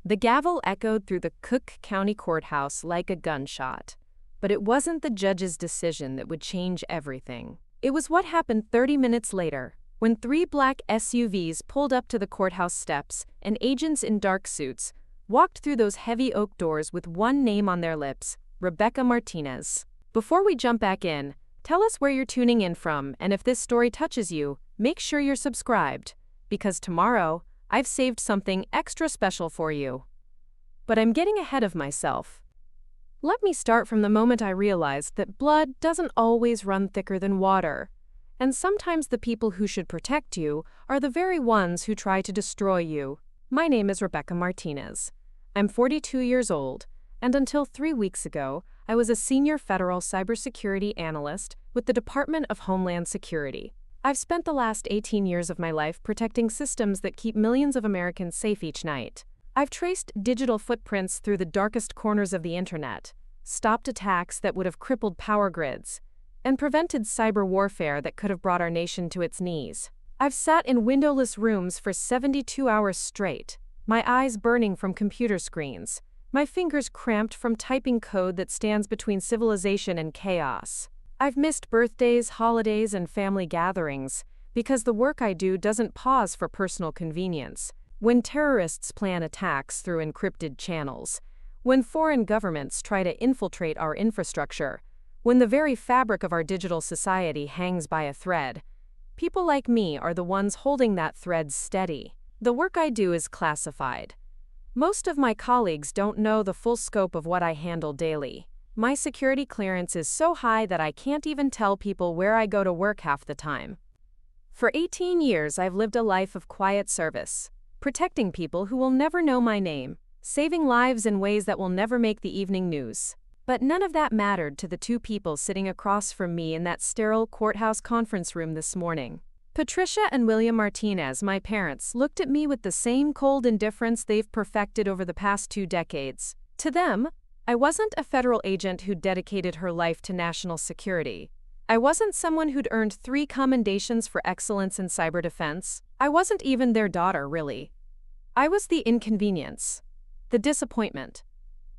The gavel echoed through the Cook County Courthouse like a gunshot. But it wasn't the judge's decision that would change everything. It was what happened 30 minutes later, when 3 black SUVs pulled up to the courthouse steps and agents in dark suits walked through those heavy oak doors with one name on their lips: Rebecca Martinez. Before we jump back in, tell us where you're tuning in from, and if this story touches you, make sure you're subscribed, because tomorrow, I've saved something extra special for you. But I'm getting ahead of myself. Let me start from the moment I realized that blood doesn't always run thicker than water, and sometimes the people who should protect you are the very ones who try to destroy you. My name is Rebecca Martinez. I'm 42 years old, and until 3 weeks ago, I was a Senior Federal Cybersecurity Analyst with the Department of Homeland Security. I've spent the last 18 years of my life protecting systems that keep millions of Americans safe each night. I've traced digital footprints through the darkest corners of the internet, stopped attacks that would have crippled power grids, and prevented cyber warfare that could have brought our nation to its knees. I've sat in windowless rooms for 72 hours straight, my eyes burning from computer screens, my fingers cramped from typing code that stands between civilization and chaos. I've missed birthdays, holidays, and family gatherings because the work I do doesn't pause for personal convenience. When terrorists plan attacks through encrypted channels, when foreign governments try to infiltrate our infrastructure, when the very fabric of our digital society hangs by a thread, people like me are the ones holding that thread steady. The work I do is classified. Most of my colleagues don't know the full scope of what I handle daily. My security clearance is so high that I can't even tell people where I go to work half the time. For 18 years, I've lived a life of quiet service, protecting people who will never know my name, saving lives in ways that will never make the evening news. But none of that mattered to the 2 people sitting across from me in that sterile courthouse conference room this morning. Patricia and William Martinez, my parents, looked at me with the same cold indifference they've perfected over the past 2 decades. To them, I wasn't a federal agent who'd dedicated her life to national security. I wasn't someone who'd earned 3 commendations for excellence in cyber defense. I wasn't even their daughter, really. I was the inconvenience, the disappointment,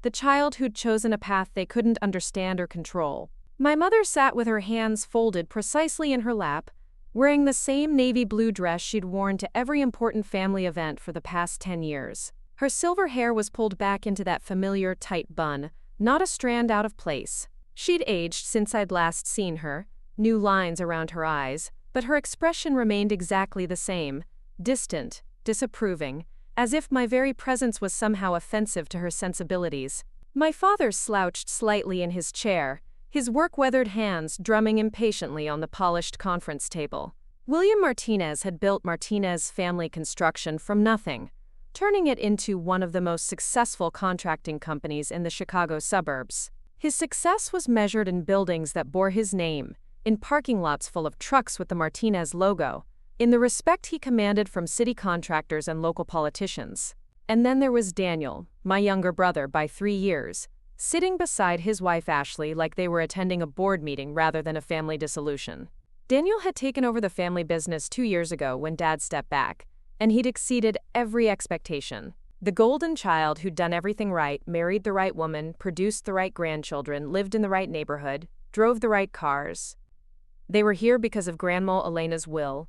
the child who'd chosen a path they couldn't understand or control. My mother sat with her hands folded precisely in her lap, wearing the same navy blue dress she'd worn to every important family event for the past 10 years. Her silver hair was pulled back into that familiar tight bun, not a strand out of place. She'd aged since I'd last seen her, new lines around her eyes, but her expression remained exactly the same, distant, disapproving, as if my very presence was somehow offensive to her sensibilities. My father slouched slightly in his chair, his work-weathered hands drumming impatiently on the polished conference table. William Martinez had built Martinez Family Construction from nothing, turning it into one of the most successful contracting companies in the Chicago suburbs. His success was measured in buildings that bore his name, in parking lots full of trucks with the Martinez logo, in the respect he commanded from city contractors and local politicians. And then there was Daniel, my younger brother by 3 years, sitting beside his wife Ashley like they were attending a board meeting rather than a family dissolution. Daniel had taken over the family business 2 years ago when Dad stepped back, and he'd exceeded every expectation. The golden child who'd done everything right, married the right woman, produced the right grandchildren, lived in the right neighborhood, drove the right cars. They were here because of Grandma Elena's will.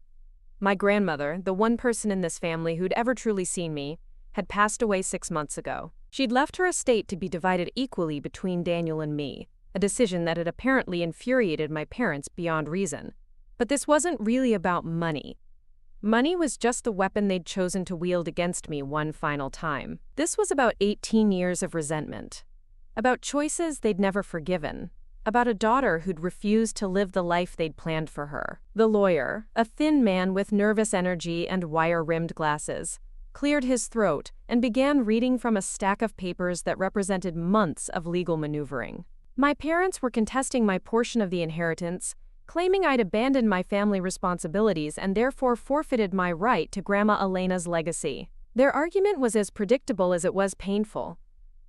My grandmother, the one person in this family who'd ever truly seen me, had passed away 6 months ago. She'd left her estate to be divided equally between Daniel and me, a decision that had apparently infuriated my parents beyond reason. But this wasn't really about money. Money was just the weapon they'd chosen to wield against me one final time. This was about 18 years of resentment, about choices they'd never forgiven, about a daughter who'd refused to live the life they'd planned for her. The lawyer, a thin man with nervous energy and wire-rimmed glasses, cleared his throat and began reading from a stack of papers that represented months of legal maneuvering. My parents were contesting my portion of the inheritance, claiming I'd abandoned my family responsibilities and therefore forfeited my right to Grandma Elena's legacy. Their argument was as predictable as it was painful.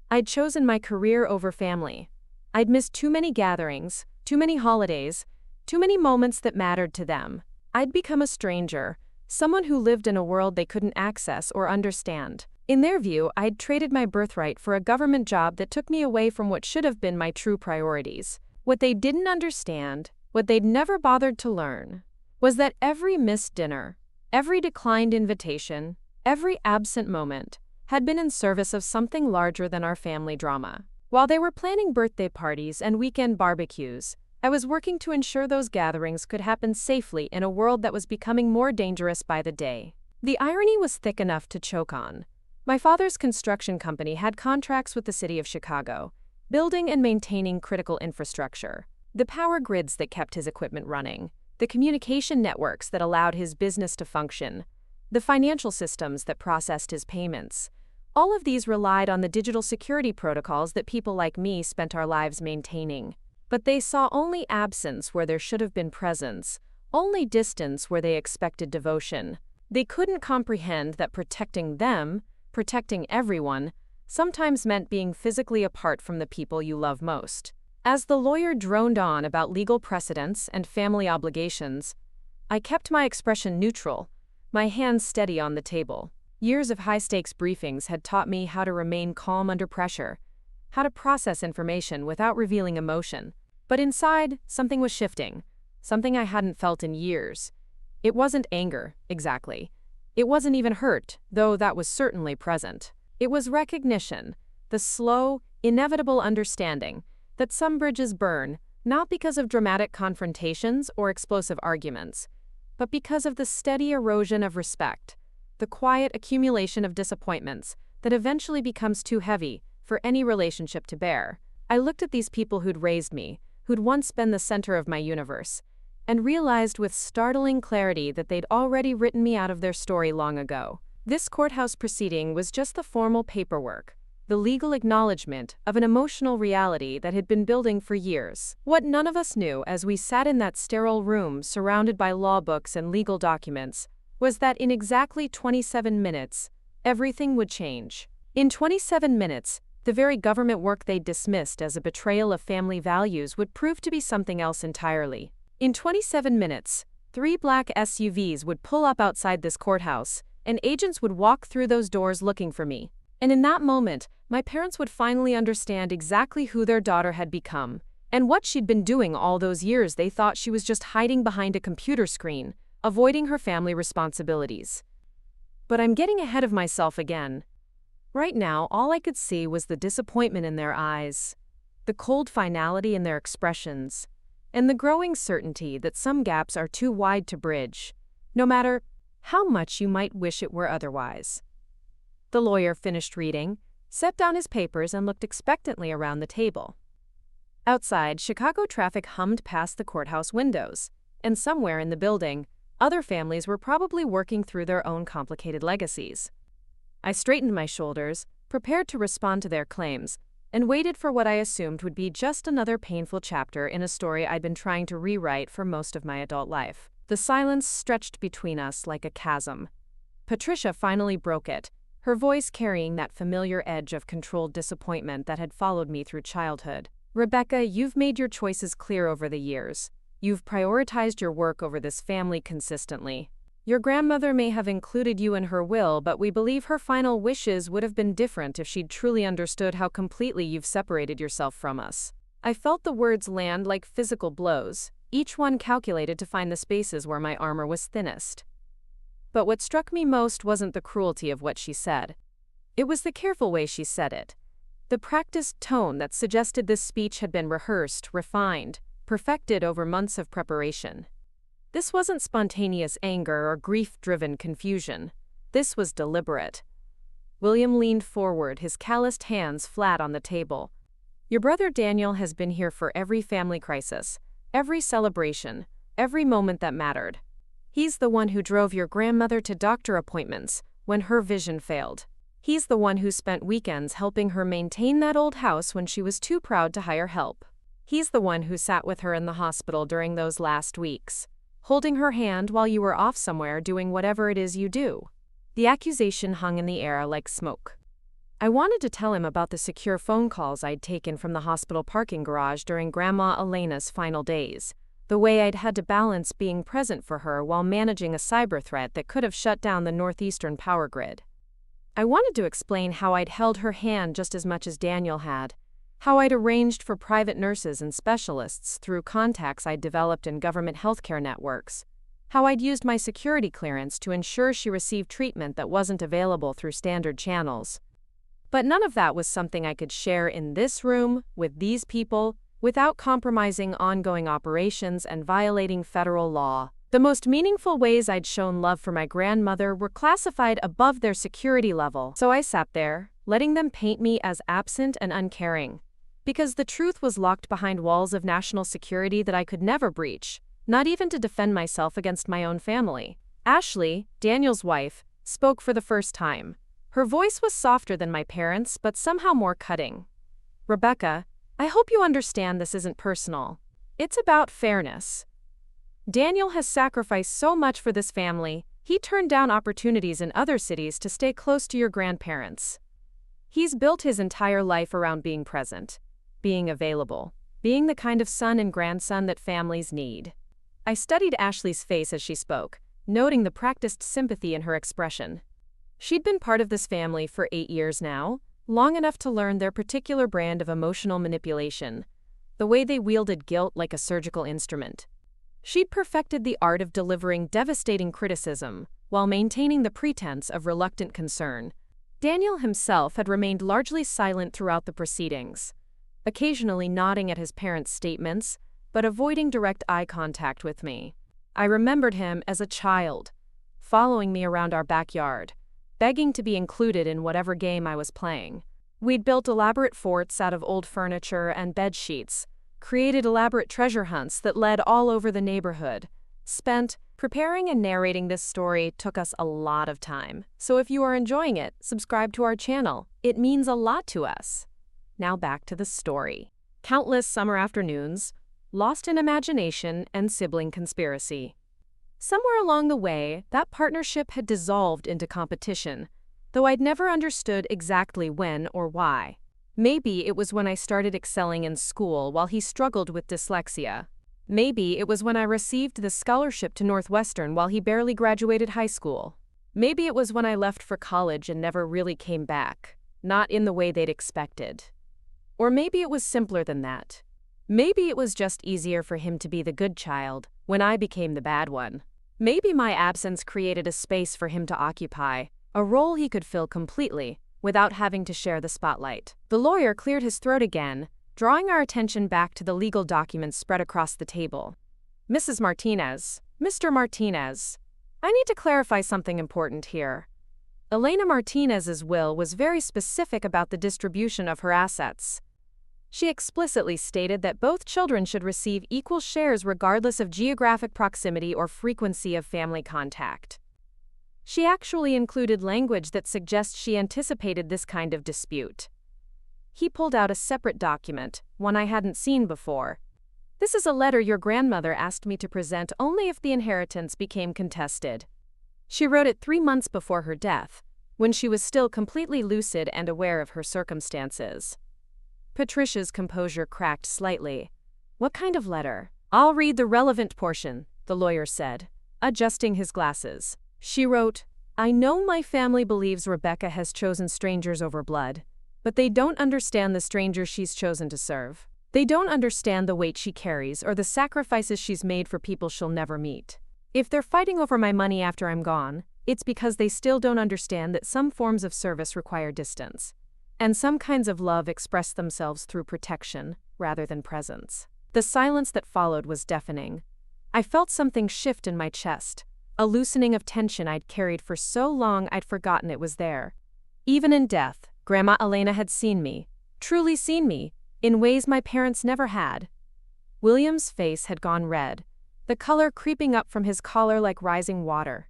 I'd chosen my career over family. I'd missed too many gatherings, too many holidays, too many moments that mattered to them. I'd become a stranger, someone who lived in a world they couldn't access or understand. In their view, I'd traded my birthright for a government job that took me away from what should have been my true priorities. What they didn't understand, what they'd never bothered to learn, was that every missed dinner, every declined invitation, every absent moment had been in service of something larger than our family drama. While they were planning birthday parties and weekend barbecues, I was working to ensure those gatherings could happen safely in a world that was becoming more dangerous by the day. The irony was thick enough to choke on. My father's construction company had contracts with the city of Chicago, building and maintaining critical infrastructure, the power grids that kept his equipment running, the communication networks that allowed his business to function, the financial systems that processed his payments. All of these relied on the digital security protocols that people like me spent our lives maintaining. But they saw only absence where there should have been presence, only distance where they expected devotion. They couldn't comprehend that protecting them, protecting everyone, sometimes meant being physically apart from the people you love most. As the lawyer droned on about legal precedents and family obligations, I kept my expression neutral, my hands steady on the table. Years of high-stakes briefings had taught me how to remain calm under pressure, how to process information without revealing emotion. But inside, something was shifting, something I hadn't felt in years. It wasn't anger, exactly. It wasn't even hurt, though that was certainly present. It was recognition, the slow, inevitable understanding that some bridges burn, not because of dramatic confrontations or explosive arguments, but because of the steady erosion of respect, the quiet accumulation of disappointments that eventually becomes too heavy for any relationship to bear. I looked at these people who'd raised me, who'd once been the center of my universe, and realized with startling clarity that they'd already written me out of their story long ago. This courthouse proceeding was just the formal paperwork, the legal acknowledgement of an emotional reality that had been building for years. What none of us knew as we sat in that sterile room surrounded by law books and legal documents was that in exactly 27 minutes, everything would change. In 27 minutes, the very government work they'd dismissed as a betrayal of family values would prove to be something else entirely. In 27 minutes, 3 black SUVs would pull up outside this courthouse, and agents would walk through those doors looking for me. And in that moment, my parents would finally understand exactly who their daughter had become, and what she'd been doing all those years they thought she was just hiding behind a computer screen, avoiding her family responsibilities. But I'm getting ahead of myself again. Right now, all I could see was the disappointment in their eyes, the cold finality in their expressions, and the growing certainty that some gaps are too wide to bridge, no matter how much you might wish it were otherwise. The lawyer finished reading, set down his papers, and looked expectantly around the table. Outside, Chicago traffic hummed past the courthouse windows, and somewhere in the building, other families were probably working through their own complicated legacies. I straightened my shoulders, prepared to respond to their claims, and waited for what I assumed would be just another painful chapter in a story I'd been trying to rewrite for most of my adult life. The silence stretched between us like a chasm. Patricia finally broke it, her voice carrying that familiar edge of controlled disappointment that had followed me through childhood. Rebecca, you've made your choices clear over the years. You've prioritized your work over this family consistently. Your grandmother may have included you in her will, but we believe her final wishes would have been different if she'd truly understood how completely you've separated yourself from us. I felt the words land like physical blows, each one calculated to find the spaces where my armor was thinnest. But what struck me most wasn't the cruelty of what she said. It was the careful way she said it. The practiced tone that suggested this speech had been rehearsed, refined, perfected over months of preparation. This wasn't spontaneous anger or grief-driven confusion. This was deliberate. William leaned forward, his calloused hands flat on the table. Your brother Daniel has been here for every family crisis, every celebration, every moment that mattered. He's the one who drove your grandmother to doctor appointments when her vision failed. He's the one who spent weekends helping her maintain that old house when she was too proud to hire help. He's the one who sat with her in the hospital during those last weeks, holding her hand while you were off somewhere doing whatever it is you do. The accusation hung in the air like smoke. I wanted to tell him about the secure phone calls I'd taken from the hospital parking garage during Grandma Elena's final days, the way I'd had to balance being present for her while managing a cyber threat that could have shut down the northeastern power grid. I wanted to explain how I'd held her hand just as much as Daniel had, how I'd arranged for private nurses and specialists through contacts I'd developed in government healthcare networks, how I'd used my security clearance to ensure she received treatment that wasn't available through standard channels. But none of that was something I could share in this room, with these people, without compromising ongoing operations and violating federal law. The most meaningful ways I'd shown love for my grandmother were classified above their security level, so I sat there, letting them paint me as absent and uncaring. Because the truth was locked behind walls of national security that I could never breach, not even to defend myself against my own family. Ashley, Daniel's wife, spoke for the first time. Her voice was softer than my parents', but somehow more cutting. "Rebecca, I hope you understand this isn't personal. It's about fairness. Daniel has sacrificed so much for this family. He turned down opportunities in other cities to stay close to your grandparents. He's built his entire life around being present, being available, being the kind of son and grandson that families need." I studied Ashley's face as she spoke, noting the practiced sympathy in her expression. She'd been part of this family for 8 years now, long enough to learn their particular brand of emotional manipulation, the way they wielded guilt like a surgical instrument. She'd perfected the art of delivering devastating criticism while maintaining the pretense of reluctant concern. Daniel himself had remained largely silent throughout the proceedings, occasionally nodding at his parents' statements, but avoiding direct eye contact with me. I remembered him as a child, following me around our backyard, begging to be included in whatever game I was playing. We'd built elaborate forts out of old furniture and bed sheets, created elaborate treasure hunts that led all over the neighborhood. Preparing and narrating this story took us a lot of time, so if you are enjoying it, subscribe to our channel. It means a lot to us. Now back to the story. Countless summer afternoons, lost in imagination and sibling conspiracy. Somewhere along the way, that partnership had dissolved into competition, though I'd never understood exactly when or why. Maybe it was when I started excelling in school while he struggled with dyslexia. Maybe it was when I received the scholarship to Northwestern while he barely graduated high school. Maybe it was when I left for college and never really came back, not in the way they'd expected. Or maybe it was simpler than that. Maybe it was just easier for him to be the good child when I became the bad one. Maybe my absence created a space for him to occupy, a role he could fill completely, without having to share the spotlight. The lawyer cleared his throat again, drawing our attention back to the legal documents spread across the table. "Mrs. Martinez, Mr. Martinez, I need to clarify something important here. Elena Martinez's will was very specific about the distribution of her assets. She explicitly stated that both children should receive equal shares regardless of geographic proximity or frequency of family contact. She actually included language that suggests she anticipated this kind of dispute." He pulled out a separate document, one I hadn't seen before. "This is a letter your grandmother asked me to present only if the inheritance became contested. She wrote it 3 months before her death, when she was still completely lucid and aware of her circumstances." Patricia's composure cracked slightly. "What kind of letter?" "I'll read the relevant portion," the lawyer said, adjusting his glasses. She wrote, "I know my family believes Rebecca has chosen strangers over blood, but they don't understand the stranger she's chosen to serve. They don't understand the weight she carries or the sacrifices she's made for people she'll never meet. If they're fighting over my money after I'm gone, it's because they still don't understand that some forms of service require distance, and some kinds of love express themselves through protection rather than presence." The silence that followed was deafening. I felt something shift in my chest, a loosening of tension I'd carried for so long I'd forgotten it was there. Even in death, Grandma Elena had seen me, truly seen me, in ways my parents never had. William's face had gone red, the color creeping up from his collar like rising water.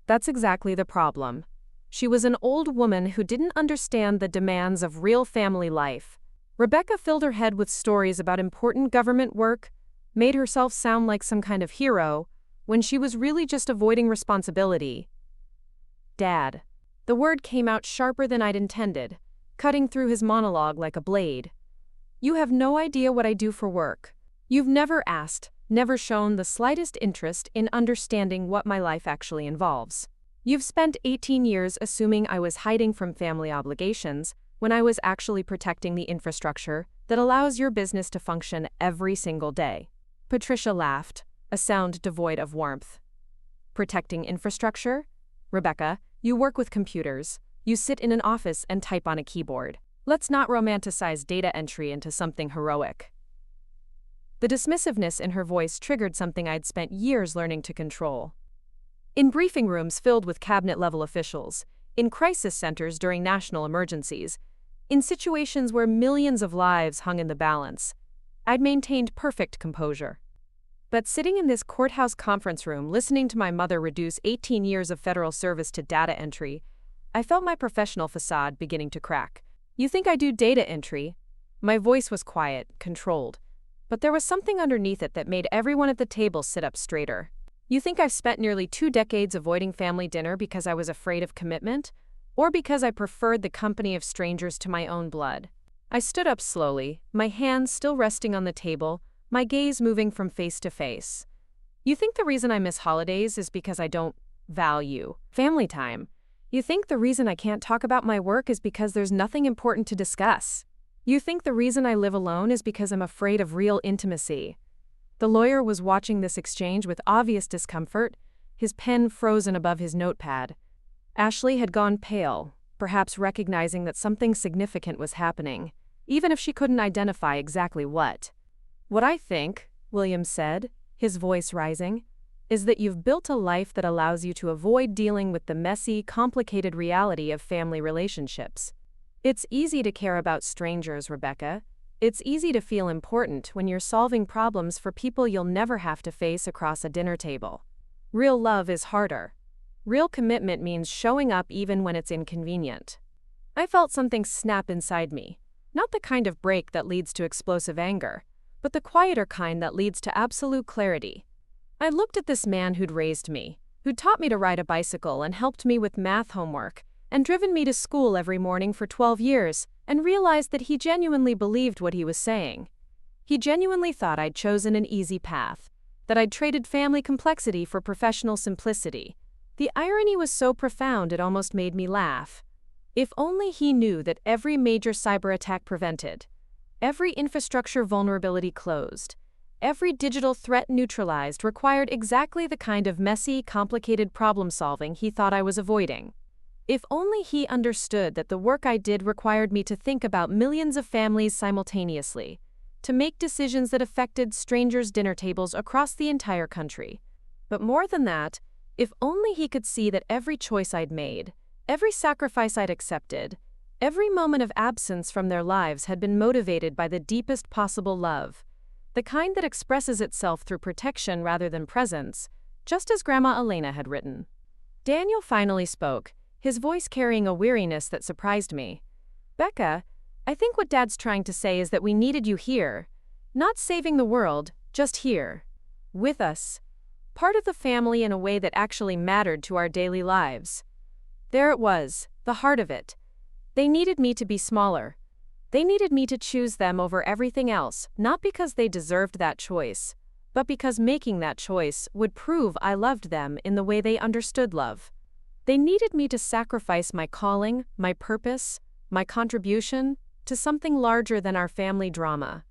That's exactly the problem. She was an old woman who didn't understand the demands of real family life. Rebecca filled her head with stories about important government work, made herself sound like some kind of hero, when she was really just avoiding responsibility. "Dad." The word came out sharper than I'd intended, cutting through his monologue like a blade. "You have no idea what I do for work. You've never asked, never shown the slightest interest in understanding what my life actually involves. You've spent 18 years assuming I was hiding from family obligations when I was actually protecting the infrastructure that allows your business to function every single day. Patricia laughed, a sound devoid of warmth. Protecting infrastructure? Rebecca, you work with computers. You sit in an office and type on a keyboard. Let's not romanticize data entry into something heroic. The dismissiveness in her voice triggered something I'd spent years learning to control. In briefing rooms filled with cabinet-level officials, in crisis centers during national emergencies, in situations where millions of lives hung in the balance, I'd maintained perfect composure. But sitting in this courthouse conference room listening to my mother reduce 18 years of federal service to data entry, I felt my professional facade beginning to crack. You think I do data entry? My voice was quiet, controlled, but there was something underneath it that made everyone at the table sit up straighter. You think I've spent nearly 2 decades avoiding family dinner because I was afraid of commitment? Or because I preferred the company of strangers to my own blood? I stood up slowly, my hands still resting on the table, my gaze moving from face to face. You think the reason I miss holidays is because I don't value family time? You think the reason I can't talk about my work is because there's nothing important to discuss? You think the reason I live alone is because I'm afraid of real intimacy? The lawyer was watching this exchange with obvious discomfort, his pen frozen above his notepad. Ashley had gone pale, perhaps recognizing that something significant was happening, even if she couldn't identify exactly what. What I think, William said, his voice rising, is that you've built a life that allows you to avoid dealing with the messy, complicated reality of family relationships. It's easy to care about strangers, Rebecca. It's easy to feel important when you're solving problems for people you'll never have to face across a dinner table. Real love is harder. Real commitment means showing up even when it's inconvenient. I felt something snap inside me, not the kind of break that leads to explosive anger, but the quieter kind that leads to absolute clarity. I looked at this man who'd raised me, who'd taught me to ride a bicycle and helped me with math homework, and driven me to school every morning for 12 years, and realized that he genuinely believed what he was saying. He genuinely thought I'd chosen an easy path, that I'd traded family complexity for professional simplicity. The irony was so profound it almost made me laugh. If only he knew that every major cyber attack prevented, every infrastructure vulnerability closed, every digital threat neutralized required exactly the kind of messy, complicated problem-solving he thought I was avoiding. If only he understood that the work I did required me to think about millions of families simultaneously, to make decisions that affected strangers' dinner tables across the entire country. But more than that, if only he could see that every choice I'd made, every sacrifice I'd accepted, every moment of absence from their lives had been motivated by the deepest possible love, the kind that expresses itself through protection rather than presence, just as Grandma Elena had written. Daniel finally spoke, his voice carrying a weariness that surprised me. Becca, I think what Dad's trying to say is that we needed you here. Not saving the world, just here. With us. Part of the family in a way that actually mattered to our daily lives. There it was, the heart of it. They needed me to be smaller. They needed me to choose them over everything else, not because they deserved that choice, but because making that choice would prove I loved them in the way they understood love. They needed me to sacrifice my calling, my purpose, my contribution to something larger than our family drama,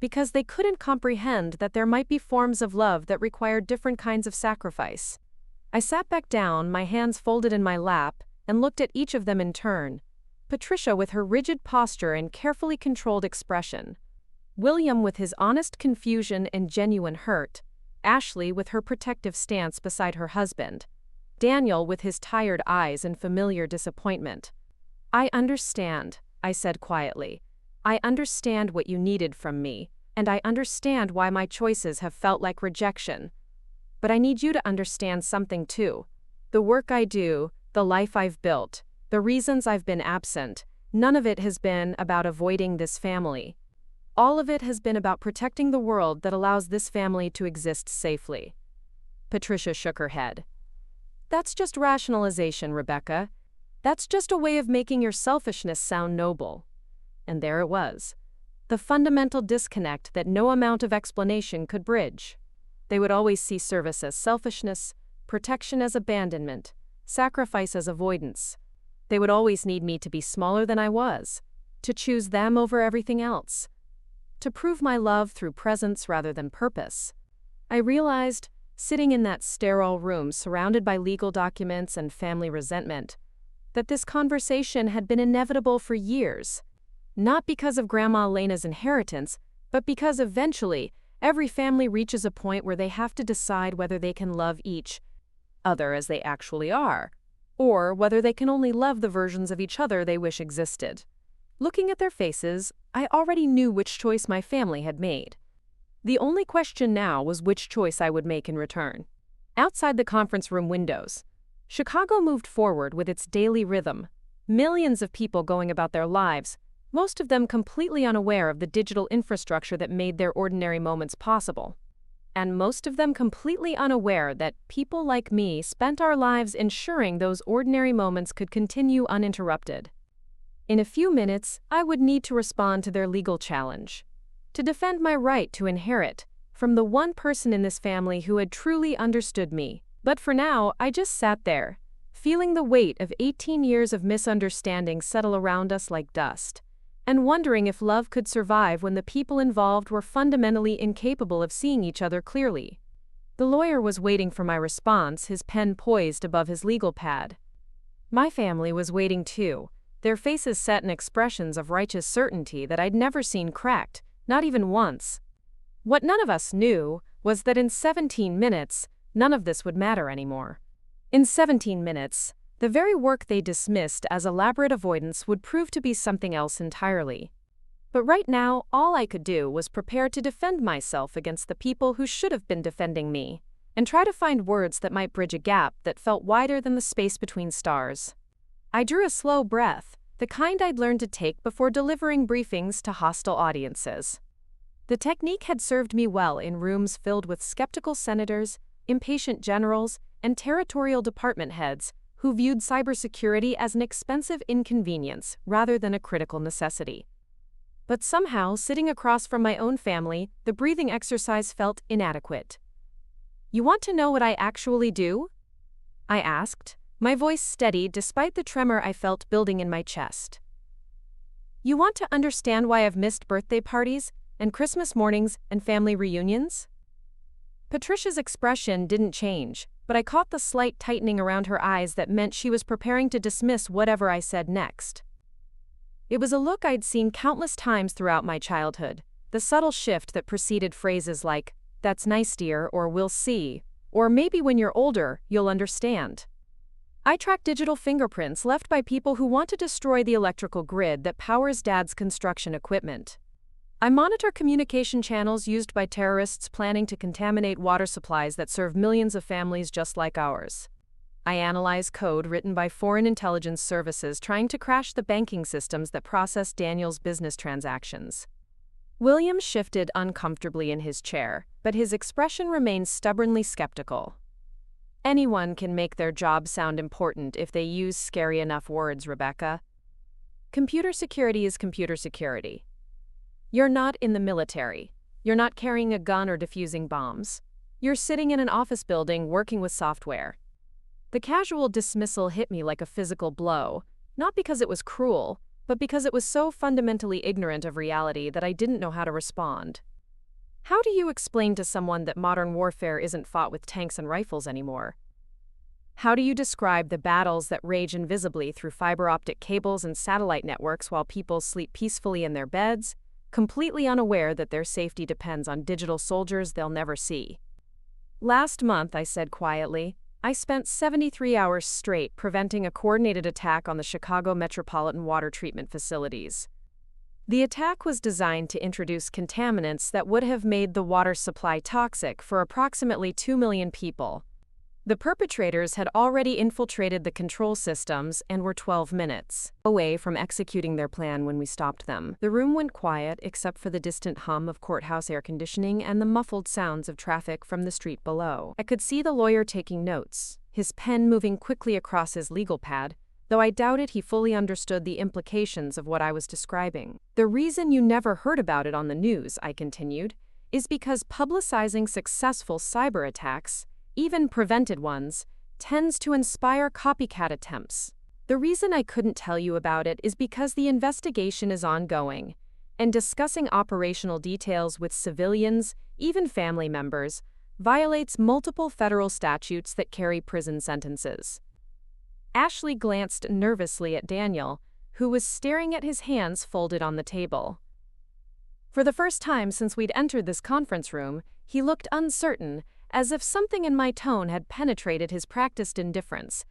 because they couldn't comprehend that there might be forms of love that required different kinds of sacrifice. I sat back down, my hands folded in my lap, and looked at each of them in turn. Patricia with her rigid posture and carefully controlled expression, William with his honest confusion and genuine hurt, Ashley with her protective stance beside her husband, Daniel with his tired eyes and familiar disappointment. I understand, I said quietly. I understand what you needed from me, and I understand why my choices have felt like rejection. But I need you to understand something too. The work I do, the life I've built, the reasons I've been absent, none of it has been about avoiding this family. All of it has been about protecting the world that allows this family to exist safely. Patricia shook her head. That's just rationalization, Rebecca. That's just a way of making your selfishness sound noble. And there it was. The fundamental disconnect that no amount of explanation could bridge. They would always see service as selfishness, protection as abandonment, sacrifice as avoidance. They would always need me to be smaller than I was, to choose them over everything else, to prove my love through presence rather than purpose. I realized, sitting in that sterile room surrounded by legal documents and family resentment, that this conversation had been inevitable for years. Not because of Grandma Elena's inheritance, but because eventually, every family reaches a point where they have to decide whether they can love each other as they actually are, or whether they can only love the versions of each other they wish existed. Looking at their faces, I already knew which choice my family had made. The only question now was which choice I would make in return. Outside the conference room windows, Chicago moved forward with its daily rhythm, millions of people going about their lives, most of them completely unaware of the digital infrastructure that made their ordinary moments possible. And most of them completely unaware that people like me spent our lives ensuring those ordinary moments could continue uninterrupted. In a few minutes, I would need to respond to their legal challenge, to defend my right to inherit from the one person in this family who had truly understood me. But for now, I just sat there, feeling the weight of 18 years of misunderstanding settle around us like dust, and wondering if love could survive when the people involved were fundamentally incapable of seeing each other clearly. The lawyer was waiting for my response, his pen poised above his legal pad. My family was waiting too, their faces set in expressions of righteous certainty that I'd never seen cracked, not even once. What none of us knew was that in 17 minutes, none of this would matter anymore. In 17 minutes, the very work they dismissed as elaborate avoidance would prove to be something else entirely. But right now, all I could do was prepare to defend myself against the people who should have been defending me, and try to find words that might bridge a gap that felt wider than the space between stars. I drew a slow breath, the kind I'd learned to take before delivering briefings to hostile audiences. The technique had served me well in rooms filled with skeptical senators, impatient generals, and territorial department heads who viewed cybersecurity as an expensive inconvenience rather than a critical necessity. But somehow, sitting across from my own family, the breathing exercise felt inadequate. "You want to know what I actually do?" I asked, my voice steady despite the tremor I felt building in my chest. "You want to understand why I've missed birthday parties, and Christmas mornings, and family reunions?" Patricia's expression didn't change, but I caught the slight tightening around her eyes that meant she was preparing to dismiss whatever I said next. It was a look I'd seen countless times throughout my childhood, the subtle shift that preceded phrases like, "That's nice, dear," or "We'll see," or "Maybe when you're older, you'll understand." I track digital fingerprints left by people who want to destroy the electrical grid that powers Dad's construction equipment. I monitor communication channels used by terrorists planning to contaminate water supplies that serve millions of families just like ours. I analyze code written by foreign intelligence services trying to crash the banking systems that process Daniel's business transactions. William shifted uncomfortably in his chair, but his expression remained stubbornly skeptical. "Anyone can make their job sound important if they use scary enough words, Rebecca. Computer security is computer security. You're not in the military. You're not carrying a gun or defusing bombs. You're sitting in an office building working with software." The casual dismissal hit me like a physical blow, not because it was cruel, but because it was so fundamentally ignorant of reality that I didn't know how to respond. How do you explain to someone that modern warfare isn't fought with tanks and rifles anymore? How do you describe the battles that rage invisibly through fiber optic cables and satellite networks while people sleep peacefully in their beds, completely unaware that their safety depends on digital soldiers they'll never see? "Last month," I said quietly, "I spent 73 hours straight preventing a coordinated attack on the Chicago metropolitan water treatment facilities. The attack was designed to introduce contaminants that would have made the water supply toxic for approximately 2 million people. The perpetrators had already infiltrated the control systems and were 12 minutes away from executing their plan when we stopped them." The room went quiet except for the distant hum of courthouse air conditioning and the muffled sounds of traffic from the street below. I could see the lawyer taking notes, his pen moving quickly across his legal pad, though I doubted he fully understood the implications of what I was describing. "The reason you never heard about it on the news," I continued, "is because publicizing successful cyber attacks, even prevented ones, tends to inspire copycat attempts. The reason I couldn't tell you about it is because the investigation is ongoing, and discussing operational details with civilians, even family members, violates multiple federal statutes that carry prison sentences. Ashley glanced nervously at Daniel, who was staring at his hands folded on the table. For the first time since we'd entered this conference room, he looked uncertain, as if something in my tone had penetrated his practiced indifference.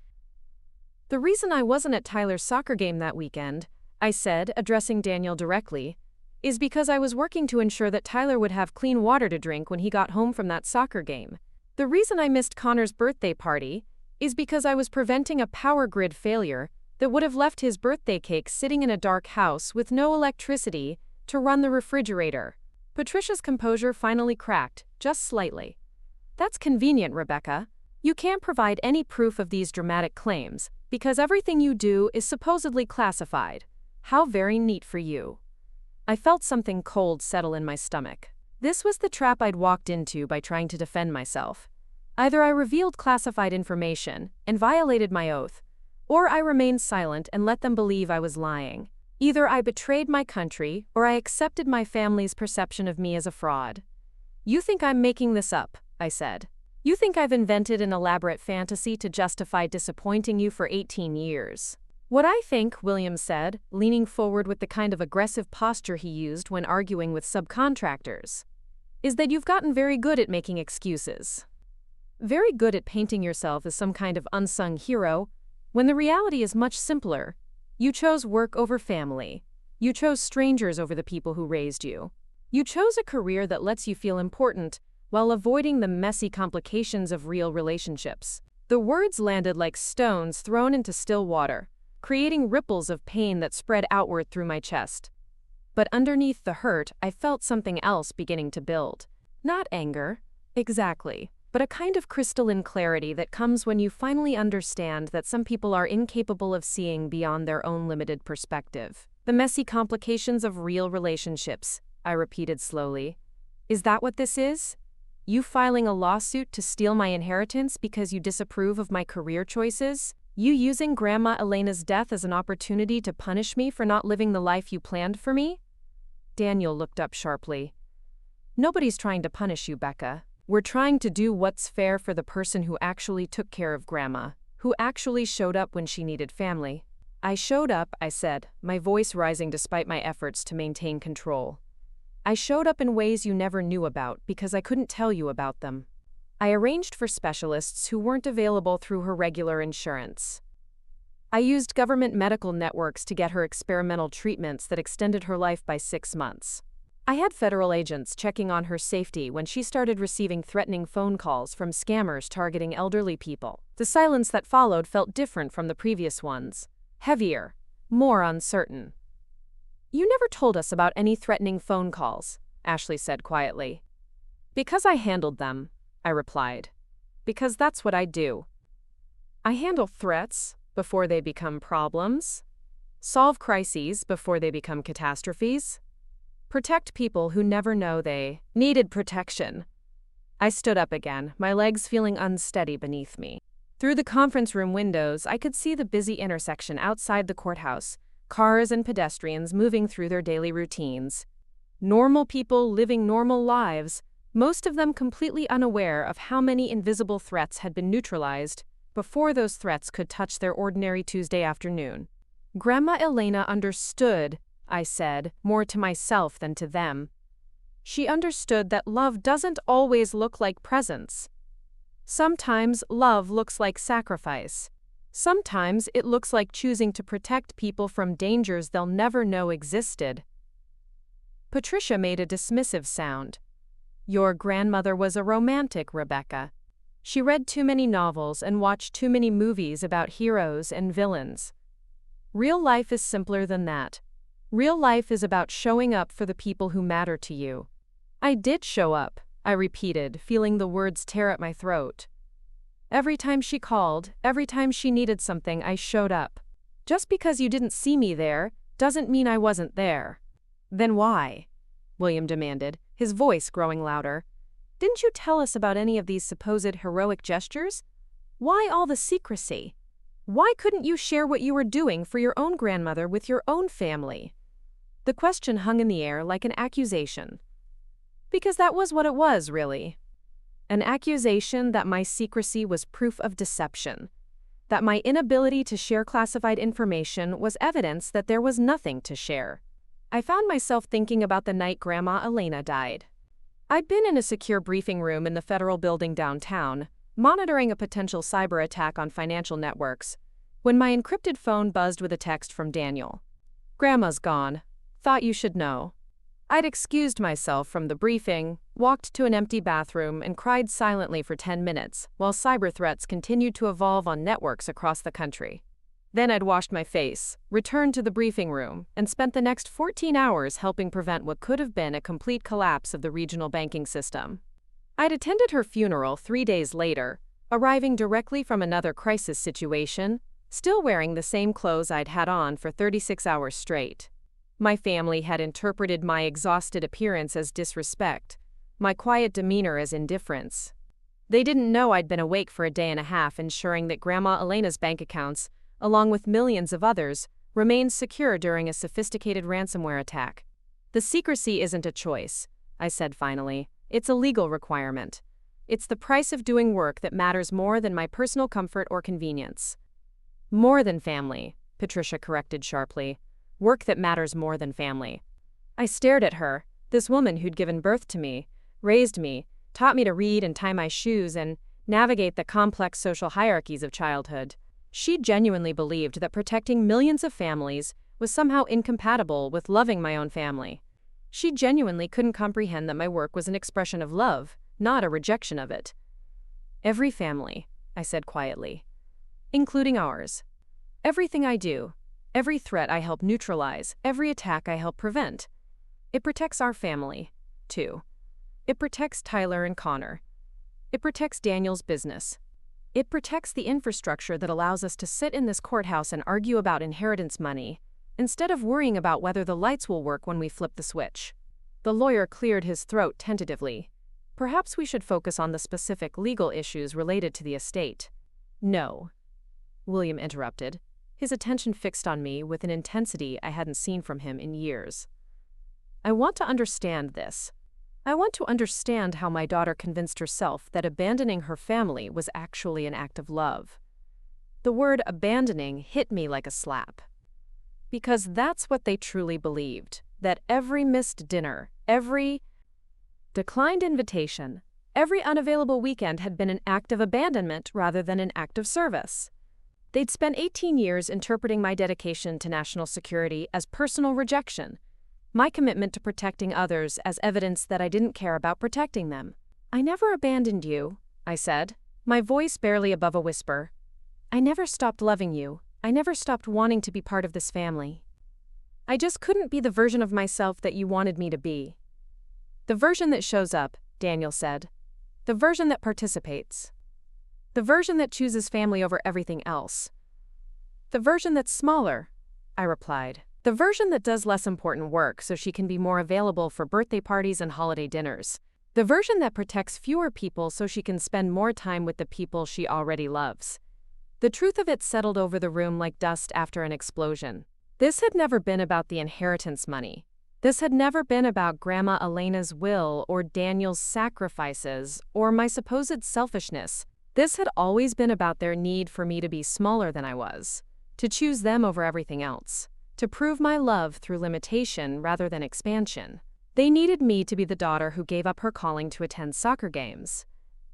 "The reason I wasn't at Tyler's soccer game that weekend," I said, addressing Daniel directly, "is because I was working to ensure that Tyler would have clean water to drink when he got home from that soccer game. The reason I missed Connor's birthday party is because I was preventing a power grid failure that would have left his birthday cake sitting in a dark house with no electricity to run the refrigerator." Patricia's composure finally cracked, just slightly. "That's convenient, Rebecca. You can't provide any proof of these dramatic claims, because everything you do is supposedly classified. How very neat for you." I felt something cold settle in my stomach. This was the trap I'd walked into by trying to defend myself. Either I revealed classified information and violated my oath, or I remained silent and let them believe I was lying. Either I betrayed my country or I accepted my family's perception of me as a fraud. "You think I'm making this up," I said. "You think I've invented an elaborate fantasy to justify disappointing you for 18 years. "What I think," Williams said, leaning forward with the kind of aggressive posture he used when arguing with subcontractors, "is that you've gotten very good at making excuses. Very good at painting yourself as some kind of unsung hero, when the reality is much simpler. You chose work over family. You chose strangers over the people who raised you. You chose a career that lets you feel important while avoiding the messy complications of real relationships." The words landed like stones thrown into still water, creating ripples of pain that spread outward through my chest. But underneath the hurt, I felt something else beginning to build. Not anger, exactly, but a kind of crystalline clarity that comes when you finally understand that some people are incapable of seeing beyond their own limited perspective. "The messy complications of real relationships," I repeated slowly. "Is that what this is? You filing a lawsuit to steal my inheritance because you disapprove of my career choices? You using Grandma Elena's death as an opportunity to punish me for not living the life you planned for me?" Daniel looked up sharply. "Nobody's trying to punish you, Becca. We're trying to do what's fair for the person who actually took care of Grandma, who actually showed up when she needed family." "I showed up," I said, my voice rising despite my efforts to maintain control. "I showed up in ways you never knew about because I couldn't tell you about them. I arranged for specialists who weren't available through her regular insurance. I used government medical networks to get her experimental treatments that extended her life by 6 months. I had federal agents checking on her safety when she started receiving threatening phone calls from scammers targeting elderly people. The silence that followed felt different from the previous ones, heavier, more uncertain. "You never told us about any threatening phone calls," Ashley said quietly. "Because I handled them," I replied. "Because that's what I do. I handle threats before they become problems, solve crises before they become catastrophes, protect people who never know they needed protection." I stood up again, my legs feeling unsteady beneath me. Through the conference room windows, I could see the busy intersection outside the courthouse, cars and pedestrians moving through their daily routines. Normal people living normal lives, most of them completely unaware of how many invisible threats had been neutralized before those threats could touch their ordinary Tuesday afternoon. "Grandma Elena understood," I said, more to myself than to them. "She understood that love doesn't always look like presents. Sometimes love looks like sacrifice. Sometimes it looks like choosing to protect people from dangers they'll never know existed." Patricia made a dismissive sound. "Your grandmother was a romantic, Rebecca. She read too many novels and watched too many movies about heroes and villains. Real life is simpler than that. Real life is about showing up for the people who matter to you." "I did show up," I repeated, feeling the words tear at my throat. "Every time she called, every time she needed something, I showed up. Just because you didn't see me there doesn't mean I wasn't there." "Then why?" William demanded, his voice growing louder. "Didn't you tell us about any of these supposed heroic gestures? Why all the secrecy? Why couldn't you share what you were doing for your own grandmother with your own family? The question hung in the air like an accusation. Because that was what it was, really. An accusation that my secrecy was proof of deception, that my inability to share classified information was evidence that there was nothing to share. I found myself thinking about the night Grandma Elena died. I'd been in a secure briefing room in the federal building downtown, monitoring a potential cyber attack on financial networks, when my encrypted phone buzzed with a text from Daniel. "Grandma's gone. Thought you should know." I'd excused myself from the briefing, walked to an empty bathroom, and cried silently for 10 minutes while cyber threats continued to evolve on networks across the country. Then I'd washed my face, returned to the briefing room, and spent the next 14 hours helping prevent what could have been a complete collapse of the regional banking system. I'd attended her funeral 3 days later, arriving directly from another crisis situation, still wearing the same clothes I'd had on for 36 hours straight. My family had interpreted my exhausted appearance as disrespect, my quiet demeanor as indifference. They didn't know I'd been awake for a day and a half ensuring that Grandma Elena's bank accounts, along with millions of others, remained secure during a sophisticated ransomware attack. "The secrecy isn't a choice," I said finally. "It's a legal requirement. It's the price of doing work that matters more than my personal comfort or convenience." "More than family," Patricia corrected sharply. "Work that matters more than family." I stared at her, this woman who'd given birth to me, raised me, taught me to read and tie my shoes and navigate the complex social hierarchies of childhood. She genuinely believed that protecting millions of families was somehow incompatible with loving my own family. She genuinely couldn't comprehend that my work was an expression of love, not a rejection of it. "Every family," I said quietly. "Including ours. Everything I do, every threat I help neutralize, every attack I help prevent. It protects our family, too. It protects Tyler and Connor. It protects Daniel's business. It protects the infrastructure that allows us to sit in this courthouse and argue about inheritance money, instead of worrying about whether the lights will work when we flip the switch." The lawyer cleared his throat tentatively. "Perhaps we should focus on the specific legal issues related to the estate." "No," William interrupted, his attention fixed on me with an intensity I hadn't seen from him in years. "I want to understand this. I want to understand how my daughter convinced herself that abandoning her family was actually an act of love." The word abandoning hit me like a slap. Because that's what they truly believed, that every missed dinner, every declined invitation, every unavailable weekend had been an act of abandonment rather than an act of service. They'd spent 18 years interpreting my dedication to national security as personal rejection, my commitment to protecting others as evidence that I didn't care about protecting them. "I never abandoned you," I said, my voice barely above a whisper. "I never stopped loving you. I never stopped wanting to be part of this family. I just couldn't be the version of myself that you wanted me to be." "The version that shows up," Daniel said. "The version that participates. The version that chooses family over everything else. The version that's smaller," I replied. "The version that does less important work so she can be more available for birthday parties and holiday dinners. The version that protects fewer people so she can spend more time with the people she already loves." The truth of it settled over the room like dust after an explosion. This had never been about the inheritance money. This had never been about Grandma Elena's will or Daniel's sacrifices or my supposed selfishness. This had always been about their need for me to be smaller than I was, to choose them over everything else, to prove my love through limitation rather than expansion. They needed me to be the daughter who gave up her calling to attend soccer games.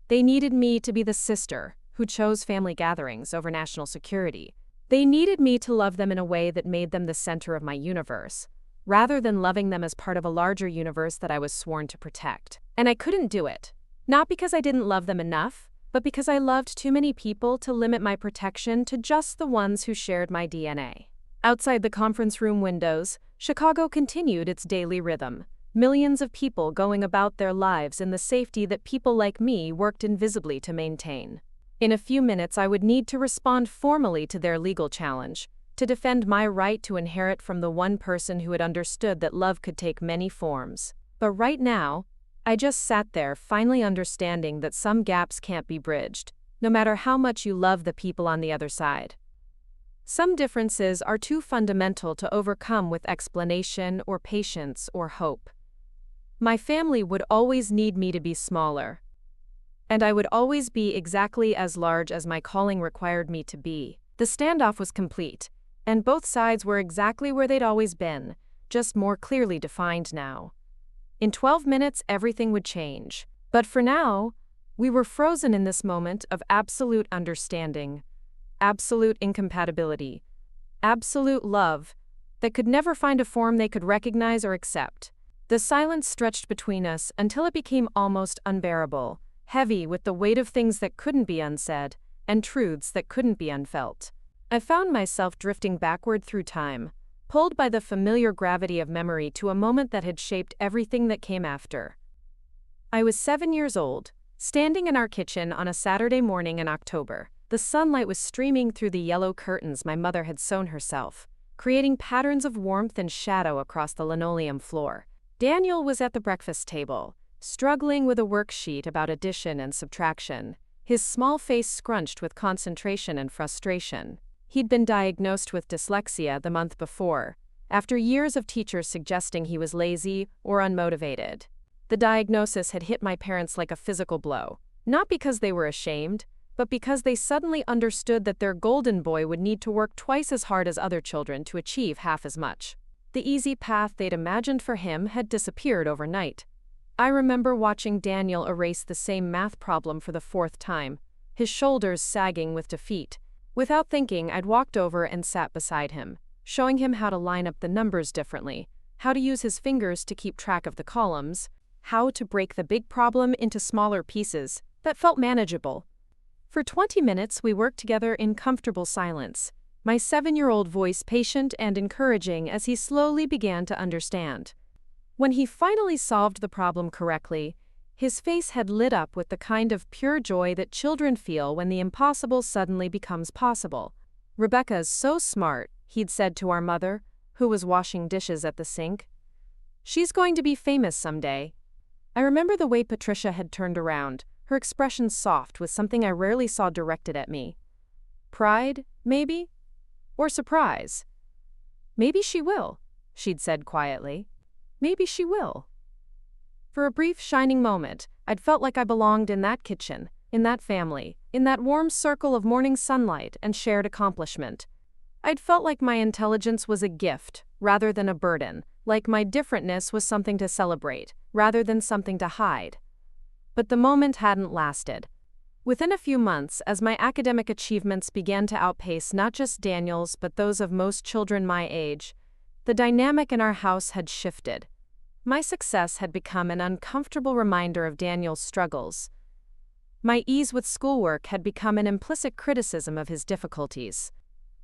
They needed me to be the sister who chose family gatherings over national security. They needed me to love them in a way that made them the center of my universe, rather than loving them as part of a larger universe that I was sworn to protect. And I couldn't do it. Not because I didn't love them enough, but because I loved too many people to limit my protection to just the ones who shared my DNA. Outside the conference room windows, Chicago continued its daily rhythm, millions of people going about their lives in the safety that people like me worked invisibly to maintain. In a few minutes I would need to respond formally to their legal challenge, to defend my right to inherit from the one person who had understood that love could take many forms. But right now, I just sat there finally understanding that some gaps can't be bridged, no matter how much you love the people on the other side. Some differences are too fundamental to overcome with explanation or patience or hope. My family would always need me to be smaller, and I would always be exactly as large as my calling required me to be. The standoff was complete, and both sides were exactly where they'd always been, just more clearly defined now. In 12 minutes, everything would change. But for now, we were frozen in this moment of absolute understanding, absolute incompatibility, absolute love that could never find a form they could recognize or accept. The silence stretched between us until it became almost unbearable, heavy with the weight of things that couldn't be unsaid and truths that couldn't be unfelt. I found myself drifting backward through time, pulled by the familiar gravity of memory to a moment that had shaped everything that came after. I was 7 years old, standing in our kitchen on a Saturday morning in October. The sunlight was streaming through the yellow curtains my mother had sewn herself, creating patterns of warmth and shadow across the linoleum floor. Daniel was at the breakfast table, struggling with a worksheet about addition and subtraction, his small face scrunched with concentration and frustration. He'd been diagnosed with dyslexia the month before, after years of teachers suggesting he was lazy or unmotivated. The diagnosis had hit my parents like a physical blow, not because they were ashamed, but because they suddenly understood that their golden boy would need to work twice as hard as other children to achieve half as much. The easy path they'd imagined for him had disappeared overnight. I remember watching Daniel erase the same math problem for the 4th time, his shoulders sagging with defeat. Without thinking, I'd walked over and sat beside him, showing him how to line up the numbers differently, how to use his fingers to keep track of the columns, how to break the big problem into smaller pieces that felt manageable. For 20 minutes, we worked together in comfortable silence, my 7-year-old voice patient and encouraging as he slowly began to understand. When he finally solved the problem correctly, his face had lit up with the kind of pure joy that children feel when the impossible suddenly becomes possible. "Rebecca's so smart," he'd said to our mother, who was washing dishes at the sink. "She's going to be famous someday." I remember the way Patricia had turned around, her expression soft with something I rarely saw directed at me. Pride, maybe? Or surprise? "Maybe she will," she'd said quietly. "Maybe she will." For a brief shining moment, I'd felt like I belonged in that kitchen, in that family, in that warm circle of morning sunlight and shared accomplishment. I'd felt like my intelligence was a gift, rather than a burden, like my differentness was something to celebrate, rather than something to hide. But the moment hadn't lasted. Within a few months, as my academic achievements began to outpace not just Daniel's but those of most children my age, the dynamic in our house had shifted. My success had become an uncomfortable reminder of Daniel's struggles. My ease with schoolwork had become an implicit criticism of his difficulties.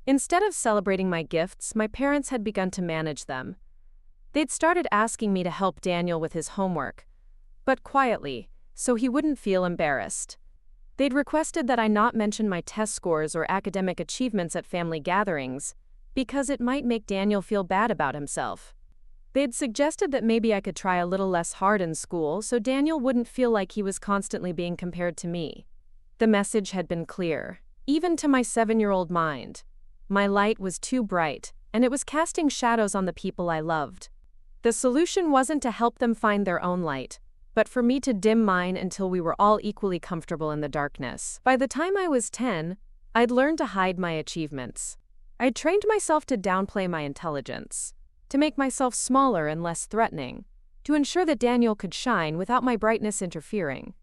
Instead of celebrating my gifts, my parents had begun to manage them. They'd started asking me to help Daniel with his homework, but quietly, so he wouldn't feel embarrassed. They'd requested that I not mention my test scores or academic achievements at family gatherings, because it might make Daniel feel bad about himself. They'd suggested that maybe I could try a little less hard in school so Daniel wouldn't feel like he was constantly being compared to me. The message had been clear, even to my 7-year-old mind. My light was too bright, and it was casting shadows on the people I loved. The solution wasn't to help them find their own light, but for me to dim mine until we were all equally comfortable in the darkness. By the time I was 10, I'd learned to hide my achievements. I'd trained myself to downplay my intelligence, to make myself smaller and less threatening, to ensure that Daniel could shine without my brightness interfering.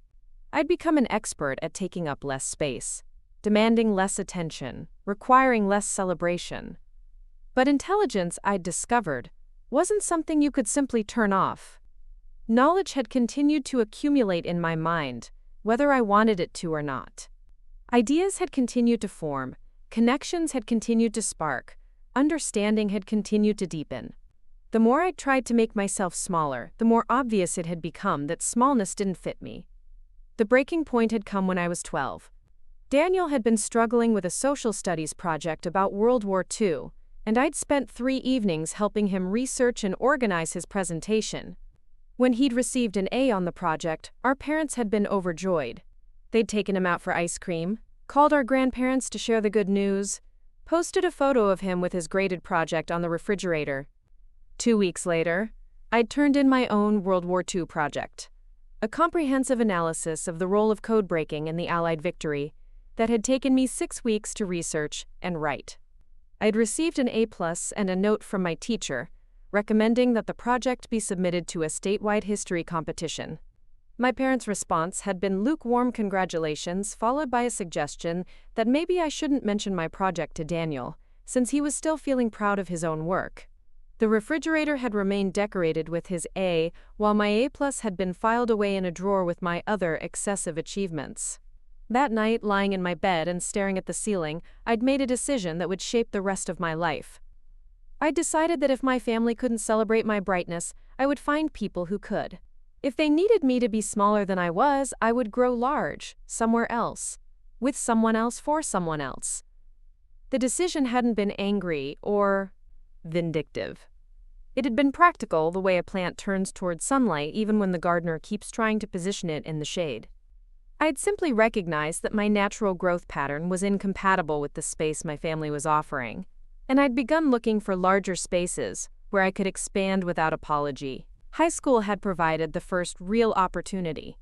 I'd become an expert at taking up less space, demanding less attention, requiring less celebration. But intelligence, I'd discovered, wasn't something you could simply turn off. Knowledge had continued to accumulate in my mind, whether I wanted it to or not. Ideas had continued to form, connections had continued to spark, understanding had continued to deepen. The more I tried to make myself smaller, the more obvious it had become that smallness didn't fit me. The breaking point had come when I was 12. Daniel had been struggling with a social studies project about World War II, and I'd spent 3 evenings helping him research and organize his presentation. When he'd received an A on the project, our parents had been overjoyed. They'd taken him out for ice cream, called our grandparents to share the good news, posted a photo of him with his graded project on the refrigerator. 2 weeks later, I'd turned in my own World War II project, a comprehensive analysis of the role of code breaking in the Allied victory that had taken me 6 weeks to research and write. I'd received an A+ and a note from my teacher, recommending that the project be submitted to a statewide history competition. My parents' response had been lukewarm congratulations, followed by a suggestion that maybe I shouldn't mention my project to Daniel, since he was still feeling proud of his own work. The refrigerator had remained decorated with his A, while my A+ had been filed away in a drawer with my other excessive achievements. That night, lying in my bed and staring at the ceiling, I'd made a decision that would shape the rest of my life. I decided that if my family couldn't celebrate my brightness, I would find people who could. If they needed me to be smaller than I would grow large, somewhere else, with someone else for someone else. The decision hadn't been angry or vindictive. It had been practical, the way a plant turns toward sunlight even when the gardener keeps trying to position it in the shade. I'd simply recognized that my natural growth pattern was incompatible with the space my family was offering, and I'd begun looking for larger spaces where I could expand without apology. High school had provided the first real opportunity.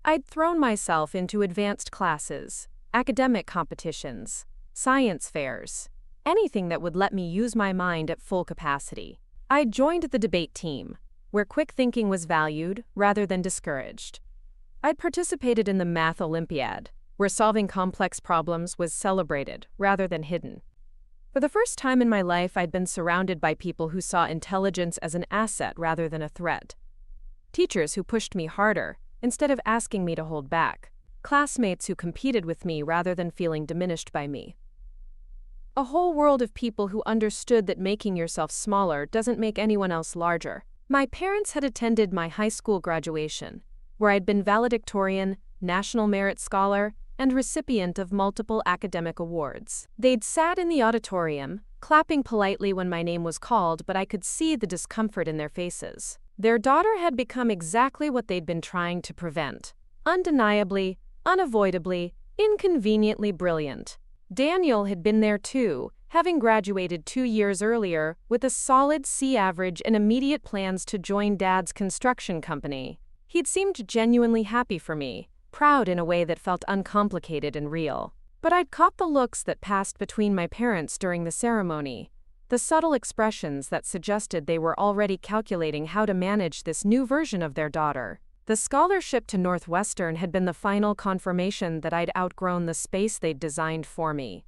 I'd thrown myself into advanced classes, academic competitions, science fairs, anything that would let me use my mind at full capacity. I'd joined the debate team, where quick thinking was valued rather than discouraged. I'd participated in the Math Olympiad, where solving complex problems was celebrated rather than hidden. For the first time in my life, I'd been surrounded by people who saw intelligence as an asset rather than a threat. Teachers who pushed me harder instead of asking me to hold back. Classmates who competed with me rather than feeling diminished by me. A whole world of people who understood that making yourself smaller doesn't make anyone else larger. My parents had attended my high school graduation, where I'd been valedictorian, National Merit Scholar, and recipient of multiple academic awards. They'd sat in the auditorium, clapping politely when my name was called, but I could see the discomfort in their faces. Their daughter had become exactly what they'd been trying to prevent. Undeniably, unavoidably, inconveniently brilliant. Daniel had been there too, having graduated 2 years earlier with a solid C average and immediate plans to join Dad's construction company. He'd seemed genuinely happy for me, proud in a way that felt uncomplicated and real. But I'd caught the looks that passed between my parents during the ceremony, the subtle expressions that suggested they were already calculating how to manage this new version of their daughter. The scholarship to Northwestern had been the final confirmation that I'd outgrown the space they'd designed for me.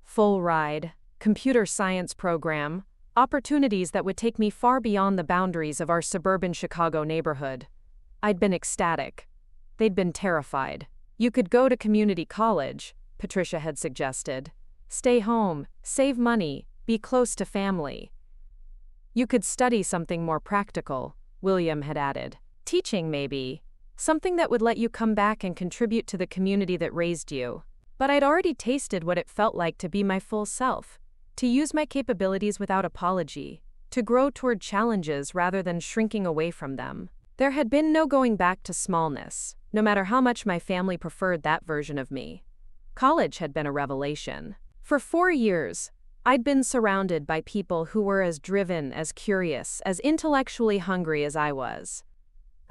Full ride, computer science program, opportunities that would take me far beyond the boundaries of our suburban Chicago neighborhood. I'd been ecstatic. They'd been terrified. You could go to community college, Patricia had suggested. Stay home, save money, be close to family. You could study something more practical, William had added. Teaching, maybe. Something that would let you come back and contribute to the community that raised you. But I'd already tasted what it felt like to be my full self, to use my capabilities without apology, to grow toward challenges rather than shrinking away from them. There had been no going back to smallness, no matter how much my family preferred that version of me. College had been a revelation. For 4 years, I'd been surrounded by people who were as driven, as curious, as intellectually hungry as I was.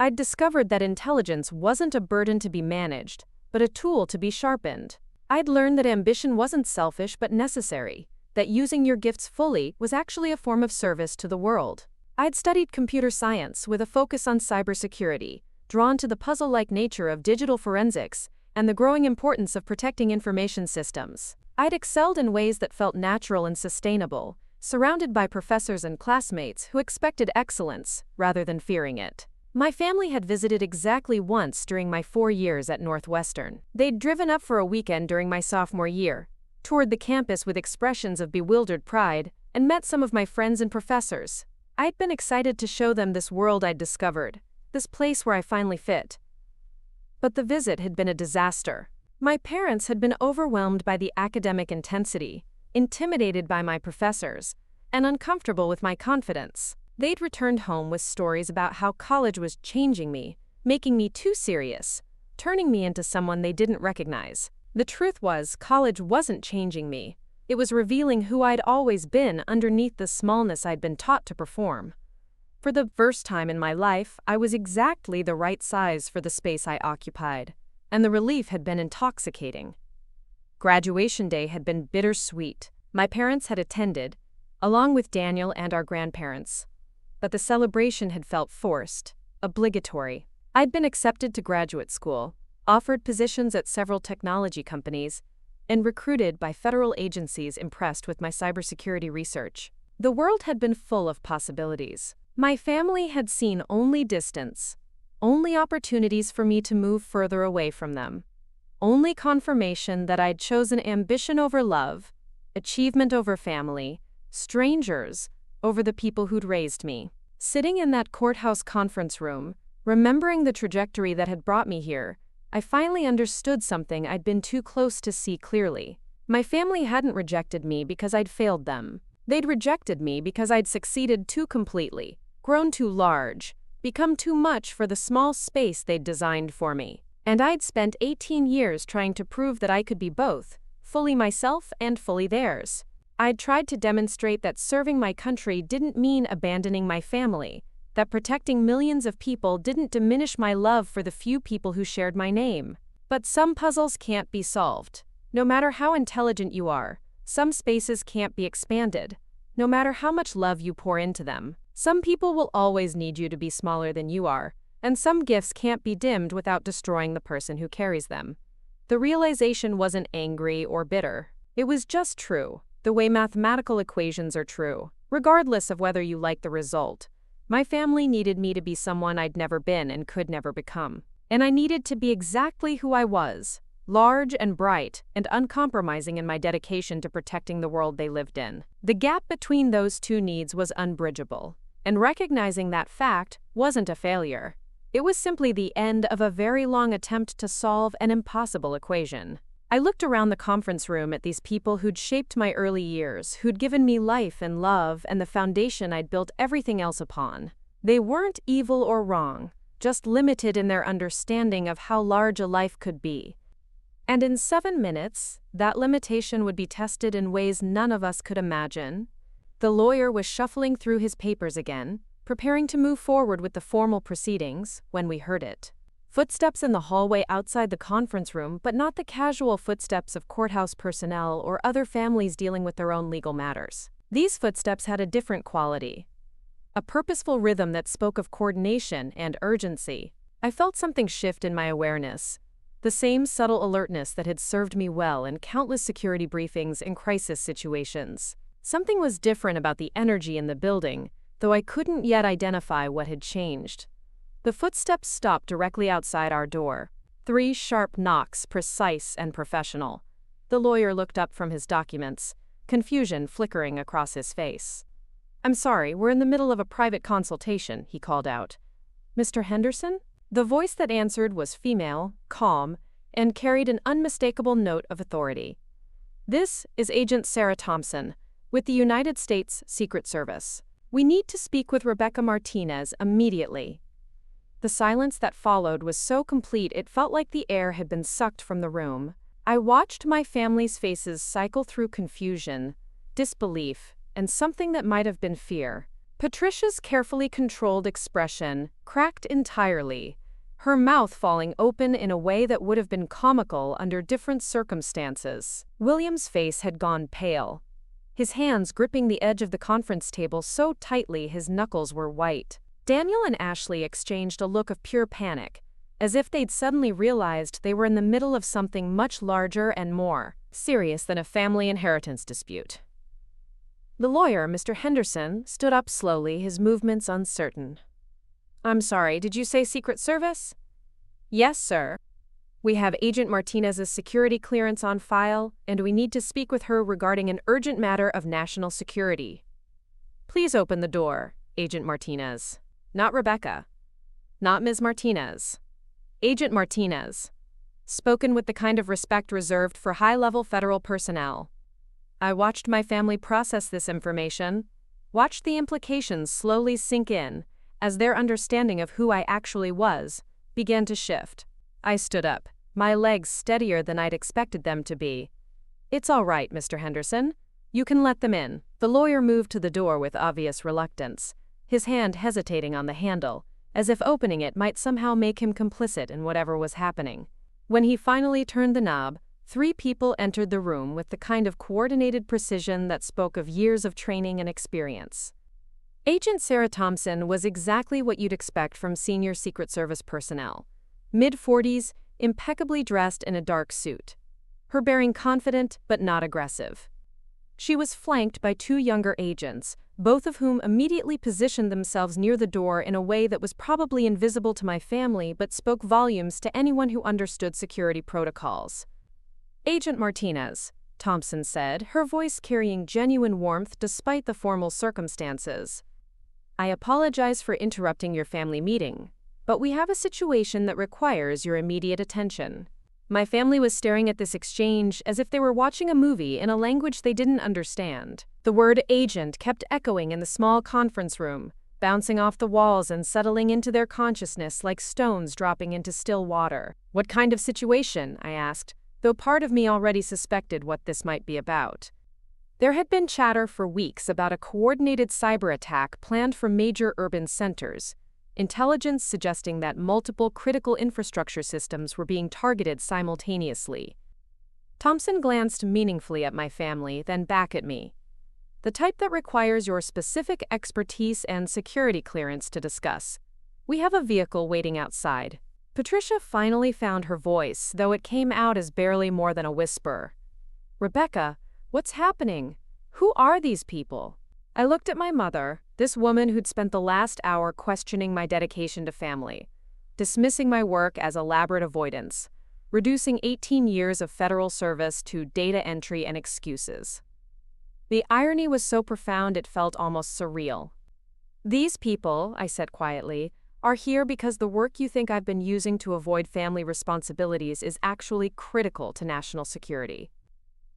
I'd discovered that intelligence wasn't a burden to be managed, but a tool to be sharpened. I'd learned that ambition wasn't selfish but necessary, that using your gifts fully was actually a form of service to the world. I'd studied computer science with a focus on cybersecurity, drawn to the puzzle-like nature of digital forensics and the growing importance of protecting information systems. I'd excelled in ways that felt natural and sustainable, surrounded by professors and classmates who expected excellence rather than fearing it. My family had visited exactly once during my 4 years at Northwestern. They'd driven up for a weekend during my sophomore year, toured the campus with expressions of bewildered pride, and met some of my friends and professors. I'd been excited to show them this world I'd discovered, this place where I finally fit. But the visit had been a disaster. My parents had been overwhelmed by the academic intensity, intimidated by my professors, and uncomfortable with my confidence. They'd returned home with stories about how college was changing me, making me too serious, turning me into someone they didn't recognize. The truth was, college wasn't changing me. It was revealing who I'd always been underneath the smallness I'd been taught to perform. For the first time in my life, I was exactly the right size for the space I occupied, and the relief had been intoxicating. Graduation day had been bittersweet. My parents had attended, along with Daniel and our grandparents. But the celebration had felt forced, obligatory. I'd been accepted to graduate school, offered positions at several technology companies, and recruited by federal agencies impressed with my cybersecurity research. The world had been full of possibilities. My family had seen only distance, only opportunities for me to move further away from them, only confirmation that I'd chosen ambition over love, achievement over family, strangers over the people who'd raised me. Sitting in that courthouse conference room, remembering the trajectory that had brought me here, I finally understood something I'd been too close to see clearly. My family hadn't rejected me because I'd failed them. They'd rejected me because I'd succeeded too completely, grown too large, become too much for the small space they'd designed for me. And I'd spent 18 years trying to prove that I could be both, fully myself and fully theirs. I'd tried to demonstrate that serving my country didn't mean abandoning my family, that protecting millions of people didn't diminish my love for the few people who shared my name. But some puzzles can't be solved. No matter how intelligent you are, some spaces can't be expanded. No matter how much love you pour into them, some people will always need you to be smaller than you are, and some gifts can't be dimmed without destroying the person who carries them. The realization wasn't angry or bitter. It was just true, the way mathematical equations are true, regardless of whether you like the result. My family needed me to be someone I'd never been and could never become. And I needed to be exactly who I was, large and bright and uncompromising in my dedication to protecting the world they lived in. The gap between those two needs was unbridgeable, and recognizing that fact wasn't a failure. It was simply the end of a very long attempt to solve an impossible equation. I looked around the conference room at these people who'd shaped my early years, who'd given me life and love and the foundation I'd built everything else upon. They weren't evil or wrong, just limited in their understanding of how large a life could be. And in 7 minutes, that limitation would be tested in ways none of us could imagine. The lawyer was shuffling through his papers again, preparing to move forward with the formal proceedings, when we heard it. Footsteps in the hallway outside the conference room, but not the casual footsteps of courthouse personnel or other families dealing with their own legal matters. These footsteps had a different quality, a purposeful rhythm that spoke of coordination and urgency. I felt something shift in my awareness, the same subtle alertness that had served me well in countless security briefings and crisis situations. Something was different about the energy in the building, though I couldn't yet identify what had changed. The footsteps stopped directly outside our door. 3 sharp knocks, precise and professional. The lawyer looked up from his documents, confusion flickering across his face. "I'm sorry, we're in the middle of a private consultation," he called out. "Mr. Henderson?" The voice that answered was female, calm, and carried an unmistakable note of authority. "This is Agent Sarah Thompson, with the United States Secret Service. We need to speak with Rebecca Martinez immediately." The silence that followed was so complete it felt like the air had been sucked from the room. I watched my family's faces cycle through confusion, disbelief, and something that might have been fear. Patricia's carefully controlled expression cracked entirely, her mouth falling open in a way that would have been comical under different circumstances. William's face had gone pale, his hands gripping the edge of the conference table so tightly his knuckles were white. Daniel and Ashley exchanged a look of pure panic, as if they'd suddenly realized they were in the middle of something much larger and more serious than a family inheritance dispute. The lawyer, Mr. Henderson, stood up slowly, his movements uncertain. "I'm sorry, did you say Secret Service?" "Yes, sir. We have Agent Martinez's security clearance on file, and we need to speak with her regarding an urgent matter of national security." "Please open the door, Agent Martinez." Not Rebecca. Not Ms. Martinez. Agent Martinez. Spoken with the kind of respect reserved for high-level federal personnel. I watched my family process this information, watched the implications slowly sink in, as their understanding of who I actually was began to shift. I stood up, my legs steadier than I'd expected them to be. "It's all right, Mr. Henderson. You can let them in." The lawyer moved to the door with obvious reluctance, his hand hesitating on the handle, as if opening it might somehow make him complicit in whatever was happening. When he finally turned the knob, 3 people entered the room with the kind of coordinated precision that spoke of years of training and experience. Agent Sarah Thompson was exactly what you'd expect from senior Secret Service personnel. Mid-40s, impeccably dressed in a dark suit. Her bearing confident but not aggressive. She was flanked by 2 younger agents, both of whom immediately positioned themselves near the door in a way that was probably invisible to my family but spoke volumes to anyone who understood security protocols. "Agent Martinez," Thompson said, her voice carrying genuine warmth despite the formal circumstances. "I apologize for interrupting your family meeting, but we have a situation that requires your immediate attention." My family was staring at this exchange as if they were watching a movie in a language they didn't understand. The word agent kept echoing in the small conference room, bouncing off the walls and settling into their consciousness like stones dropping into still water. "What kind of situation?" I asked, though part of me already suspected what this might be about. There had been chatter for weeks about a coordinated cyber attack planned for major urban centers, intelligence suggesting that multiple critical infrastructure systems were being targeted simultaneously. Thompson glanced meaningfully at my family, then back at me. "The type that requires your specific expertise and security clearance to discuss. We have a vehicle waiting outside." Patricia finally found her voice, though it came out as barely more than a whisper. "Rebecca, what's happening? Who are these people?" I looked at my mother, this woman who'd spent the last hour questioning my dedication to family, dismissing my work as elaborate avoidance, reducing 18 years of federal service to data entry and excuses. The irony was so profound it felt almost surreal. "These people," I said quietly, "are here because the work you think I've been using to avoid family responsibilities is actually critical to national security.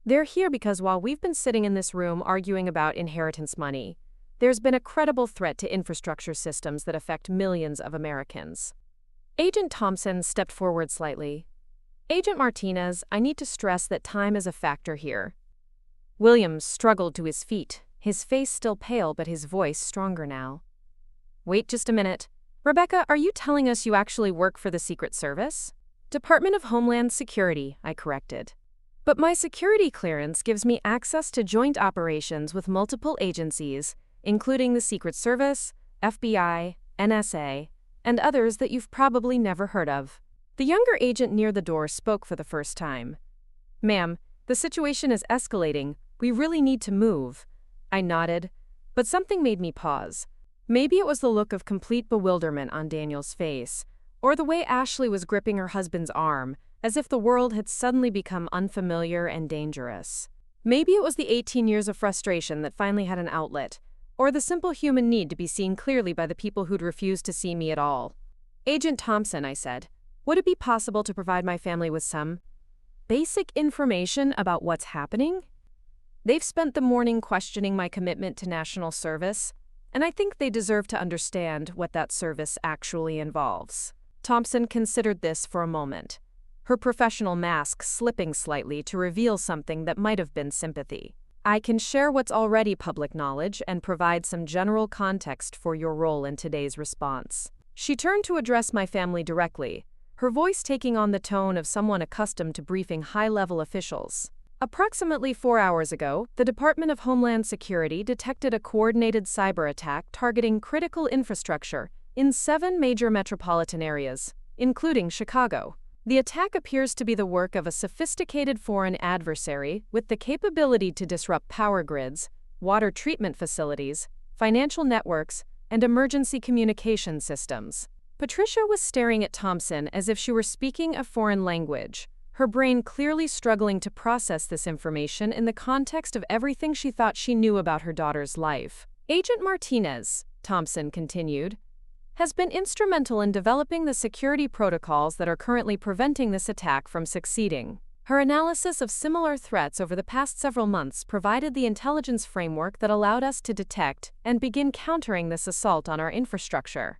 They're here because while we've been sitting in this room arguing about inheritance money, there's been a credible threat to infrastructure systems that affect millions of Americans." Agent Thompson stepped forward slightly. "Agent Martinez, I need to stress that time is a factor here." Williams struggled to his feet, his face still pale but his voice stronger now. "Wait just a minute. Rebecca, are you telling us you actually work for the Secret Service?" "Department of Homeland Security," I corrected. "But my security clearance gives me access to joint operations with multiple agencies, including the Secret Service, FBI, NSA, and others that you've probably never heard of." The younger agent near the door spoke for the first time. "Ma'am, the situation is escalating. We really need to move." I nodded, but something made me pause. Maybe it was the look of complete bewilderment on Daniel's face, or the way Ashley was gripping her husband's arm, as if the world had suddenly become unfamiliar and dangerous. Maybe it was the 18 years of frustration that finally had an outlet, or the simple human need to be seen clearly by the people who'd refused to see me at all. "Agent Thompson," I said, "would it be possible to provide my family with some basic information about what's happening? They've spent the morning questioning my commitment to national service, and I think they deserve to understand what that service actually involves." Thompson considered this for a moment, her professional mask slipping slightly to reveal something that might have been sympathy. "I can share what's already public knowledge and provide some general context for your role in today's response." She turned to address my family directly, her voice taking on the tone of someone accustomed to briefing high-level officials. "Approximately 4 hours ago, the Department of Homeland Security detected a coordinated cyber attack targeting critical infrastructure in 7 major metropolitan areas, including Chicago. The attack appears to be the work of a sophisticated foreign adversary with the capability to disrupt power grids, water treatment facilities, financial networks, and emergency communication systems." Patricia was staring at Thompson as if she were speaking a foreign language, her brain clearly struggling to process this information in the context of everything she thought she knew about her daughter's life. "Agent Martinez," Thompson continued, "has been instrumental in developing the security protocols that are currently preventing this attack from succeeding. Her analysis of similar threats over the past several months provided the intelligence framework that allowed us to detect and begin countering this assault on our infrastructure."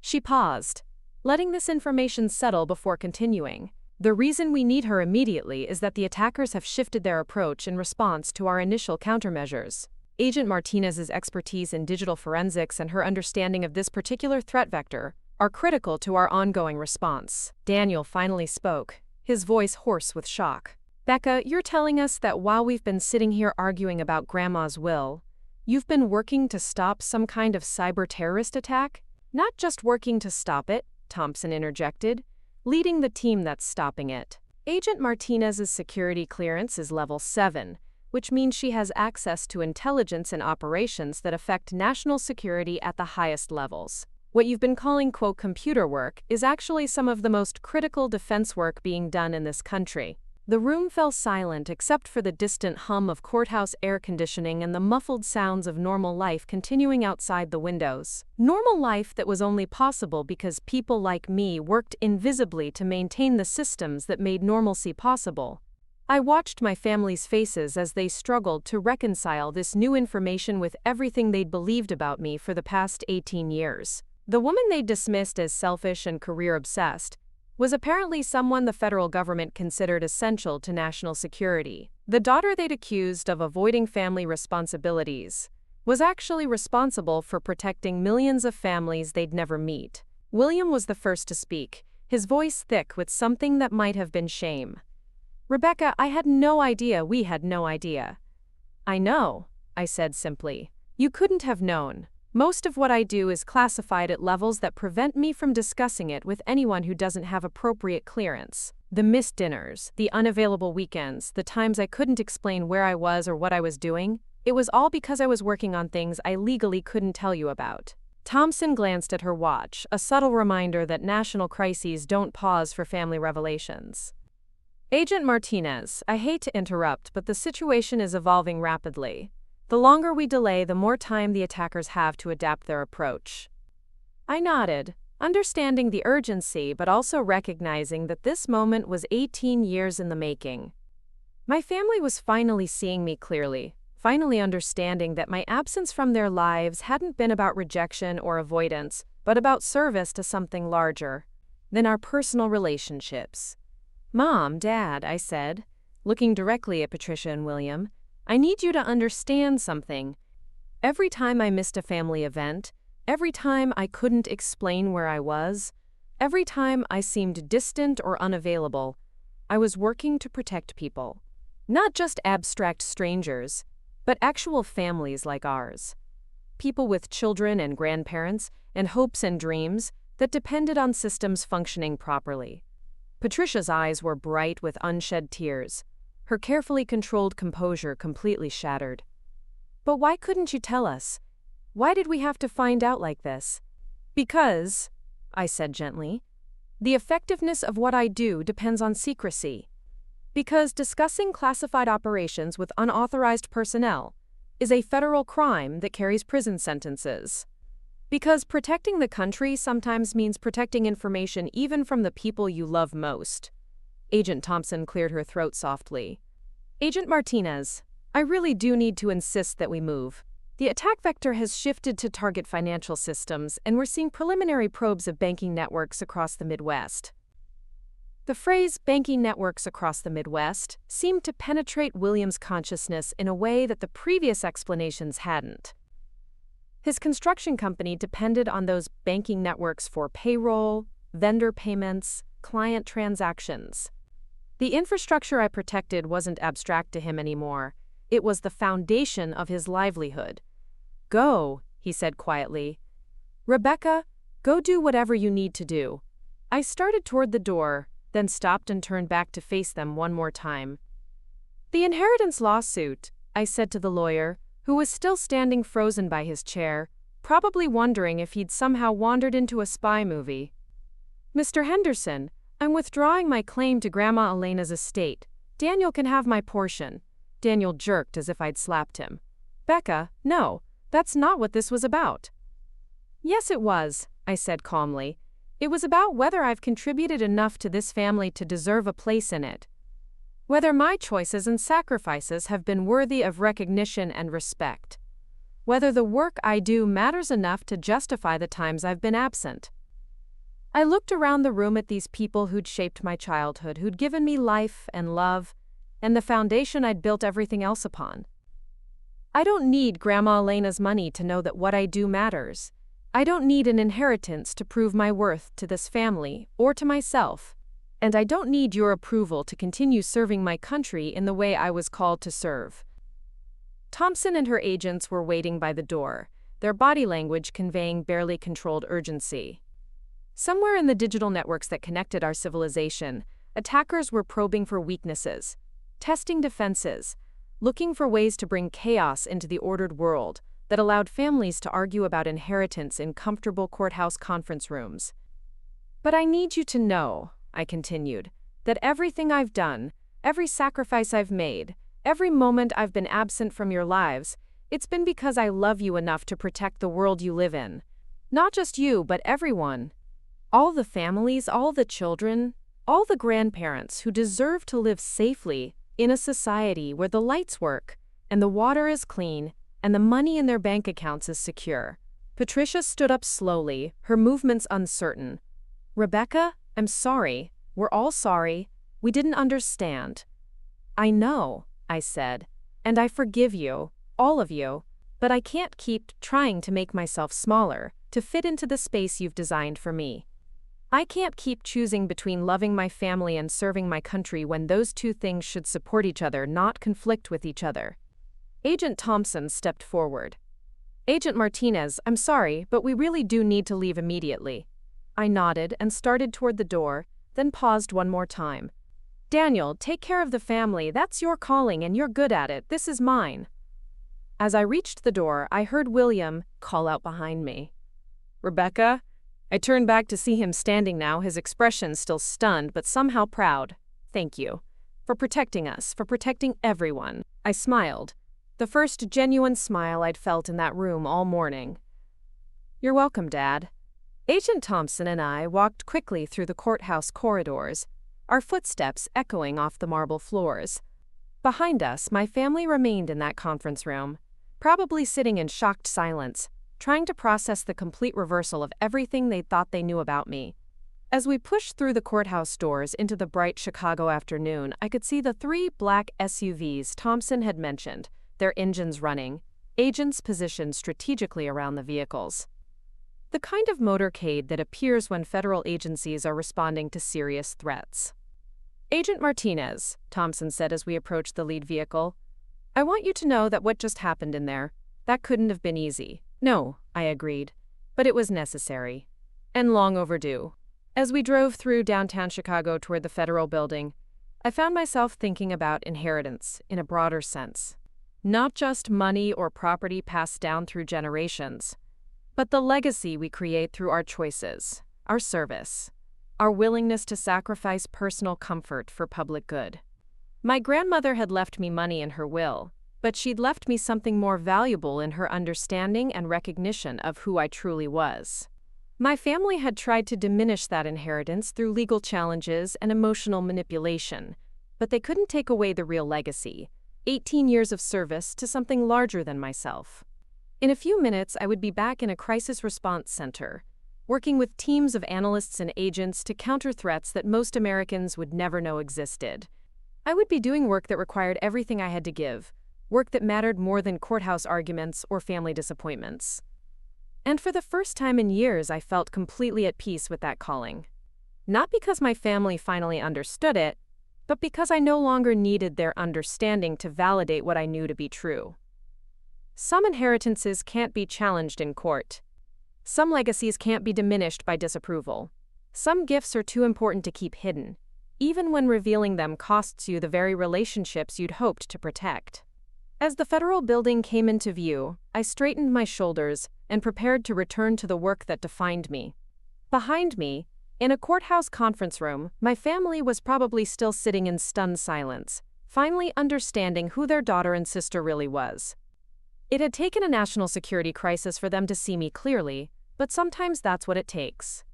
She paused, letting this information settle before continuing. The reason we need her immediately is that the attackers have shifted their approach in response to our initial countermeasures. Agent Martinez's expertise in digital forensics and her understanding of this particular threat vector are critical to our ongoing response. Daniel finally spoke, his voice hoarse with shock. Becca, you're telling us that while we've been sitting here arguing about Grandma's will, you've been working to stop some kind of cyber-terrorist attack? Not just working to stop it, Thompson interjected, leading the team that's stopping it. Agent Martinez's security clearance is level 7, which means she has access to intelligence and operations that affect national security at the highest levels. What you've been calling, quote, computer work is actually some of the most critical defense work being done in this country. The room fell silent except for the distant hum of courthouse air conditioning and the muffled sounds of normal life continuing outside the windows. Normal life that was only possible because people like me worked invisibly to maintain the systems that made normalcy possible. I watched my family's faces as they struggled to reconcile this new information with everything they'd believed about me for the past 18 years. The woman they dismissed as selfish and career-obsessed was apparently someone the federal government considered essential to national security. The daughter they'd accused of avoiding family responsibilities was actually responsible for protecting millions of families they'd never meet. William was the first to speak, his voice thick with something that might have been shame. Rebecca, I had no idea we had no idea. I know, I said simply. You couldn't have known. Most of what I do is classified at levels that prevent me from discussing it with anyone who doesn't have appropriate clearance. The missed dinners, the unavailable weekends, the times I couldn't explain where I was or what I was doing, it was all because I was working on things I legally couldn't tell you about. Thompson glanced at her watch, a subtle reminder that national crises don't pause for family revelations. Agent Martinez, I hate to interrupt, but the situation is evolving rapidly. The longer we delay, the more time the attackers have to adapt their approach. I nodded, understanding the urgency but also recognizing that this moment was 18 years in the making. My family was finally seeing me clearly, finally understanding that my absence from their lives hadn't been about rejection or avoidance, but about service to something larger than our personal relationships. Mom, Dad, I said, looking directly at Patricia and William, I need you to understand something. Every time I missed a family event, every time I couldn't explain where I was, every time I seemed distant or unavailable, I was working to protect people. Not just abstract strangers, but actual families like ours. People with children and grandparents and hopes and dreams that depended on systems functioning properly. Patricia's eyes were bright with unshed tears, her carefully controlled composure completely shattered. But why couldn't you tell us? Why did we have to find out like this? Because, I said gently, the effectiveness of what I do depends on secrecy. Because discussing classified operations with unauthorized personnel is a federal crime that carries prison sentences. Because protecting the country sometimes means protecting information even from the people you love most. Agent Thompson cleared her throat softly. Agent Martinez, I really do need to insist that we move. The attack vector has shifted to target financial systems, and we're seeing preliminary probes of banking networks across the Midwest. The phrase banking networks across the Midwest seemed to penetrate William's consciousness in a way that the previous explanations hadn't. His construction company depended on those banking networks for payroll, vendor payments, client transactions. The infrastructure I protected wasn't abstract to him anymore. It was the foundation of his livelihood. Go, he said quietly. Rebecca, go do whatever you need to do. I started toward the door, then stopped and turned back to face them one more time. The inheritance lawsuit, I said to the lawyer, who was still standing frozen by his chair, probably wondering if he'd somehow wandered into a spy movie. Mr. Henderson, I'm withdrawing my claim to Grandma Elena's estate. Daniel can have my portion. Daniel jerked as if I'd slapped him. Becca, no, that's not what this was about. Yes, it was, I said calmly. It was about whether I've contributed enough to this family to deserve a place in it. Whether my choices and sacrifices have been worthy of recognition and respect. Whether the work I do matters enough to justify the times I've been absent. I looked around the room at these people who'd shaped my childhood, who'd given me life and love, and the foundation I'd built everything else upon. I don't need Grandma Elena's money to know that what I do matters. I don't need an inheritance to prove my worth to this family or to myself. And I don't need your approval to continue serving my country in the way I was called to serve. Thompson and her agents were waiting by the door, their body language conveying barely controlled urgency. Somewhere in the digital networks that connected our civilization, attackers were probing for weaknesses, testing defenses, looking for ways to bring chaos into the ordered world that allowed families to argue about inheritance in comfortable courthouse conference rooms. But I need you to know, I continued, that everything I've done, every sacrifice I've made, every moment I've been absent from your lives, it's been because I love you enough to protect the world you live in. Not just you, but everyone. All the families, all the children, all the grandparents who deserve to live safely in a society where the lights work, and the water is clean, and the money in their bank accounts is secure. Patricia stood up slowly, her movements uncertain. Rebecca, I'm sorry. We're all sorry. We didn't understand. I know, I said, and I forgive you, all of you, but I can't keep trying to make myself smaller to fit into the space you've designed for me. I can't keep choosing between loving my family and serving my country when those two things should support each other, not conflict with each other. Agent Thompson stepped forward. Agent Martinez, I'm sorry, but we really do need to leave immediately. I nodded and started toward the door, then paused one more time. Daniel, take care of the family. That's your calling and you're good at it. This is mine. As I reached the door, I heard William call out behind me. Rebecca? I turned back to see him standing now, his expression still stunned but somehow proud. Thank you. For protecting us, for protecting everyone. I smiled. The first genuine smile I'd felt in that room all morning. You're welcome, Dad. Agent Thompson and I walked quickly through the courthouse corridors, our footsteps echoing off the marble floors. Behind us, my family remained in that conference room, probably sitting in shocked silence, trying to process the complete reversal of everything they thought they knew about me. As we pushed through the courthouse doors into the bright Chicago afternoon, I could see the 3 black SUVs Thompson had mentioned, their engines running, agents positioned strategically around the vehicles. The kind of motorcade that appears when federal agencies are responding to serious threats. Agent Martinez, Thompson said as we approached the lead vehicle, I want you to know that what just happened in there, that couldn't have been easy. No, I agreed, but it was necessary. And long overdue. As we drove through downtown Chicago toward the federal building, I found myself thinking about inheritance in a broader sense. Not just money or property passed down through generations, but the legacy we create through our choices, our service, our willingness to sacrifice personal comfort for public good. My grandmother had left me money in her will, but she'd left me something more valuable in her understanding and recognition of who I truly was. My family had tried to diminish that inheritance through legal challenges and emotional manipulation, but they couldn't take away the real legacy, 18 years of service to something larger than myself. In a few minutes, I would be back in a crisis response center, working with teams of analysts and agents to counter threats that most Americans would never know existed. I would be doing work that required everything I had to give, work that mattered more than courthouse arguments or family disappointments. And for the first time in years, I felt completely at peace with that calling. Not because my family finally understood it, but because I no longer needed their understanding to validate what I knew to be true. Some inheritances can't be challenged in court. Some legacies can't be diminished by disapproval. Some gifts are too important to keep hidden, even when revealing them costs you the very relationships you'd hoped to protect. As the federal building came into view, I straightened my shoulders and prepared to return to the work that defined me. Behind me, in a courthouse conference room, my family was probably still sitting in stunned silence, finally understanding who their daughter and sister really was. It had taken a national security crisis for them to see me clearly, but sometimes that's what it takes.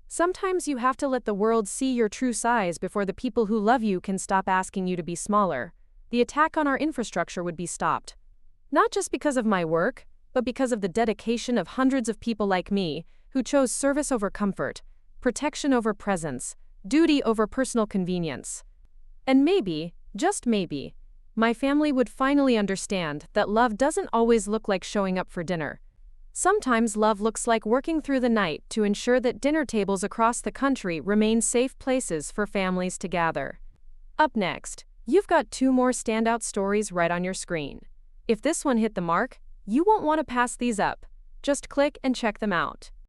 Sometimes you have to let the world see your true size before the people who love you can stop asking you to be smaller. The attack on our infrastructure would be stopped. Not just because of my work, but because of the dedication of hundreds of people like me who chose service over comfort, protection over presence, duty over personal convenience. And maybe, just maybe, my family would finally understand that love doesn't always look like showing up for dinner. Sometimes love looks like working through the night to ensure that dinner tables across the country remain safe places for families to gather. Up next, you've got 2 more standout stories right on your screen. If this one hit the mark, you won't want to pass these up. Just click and check them out.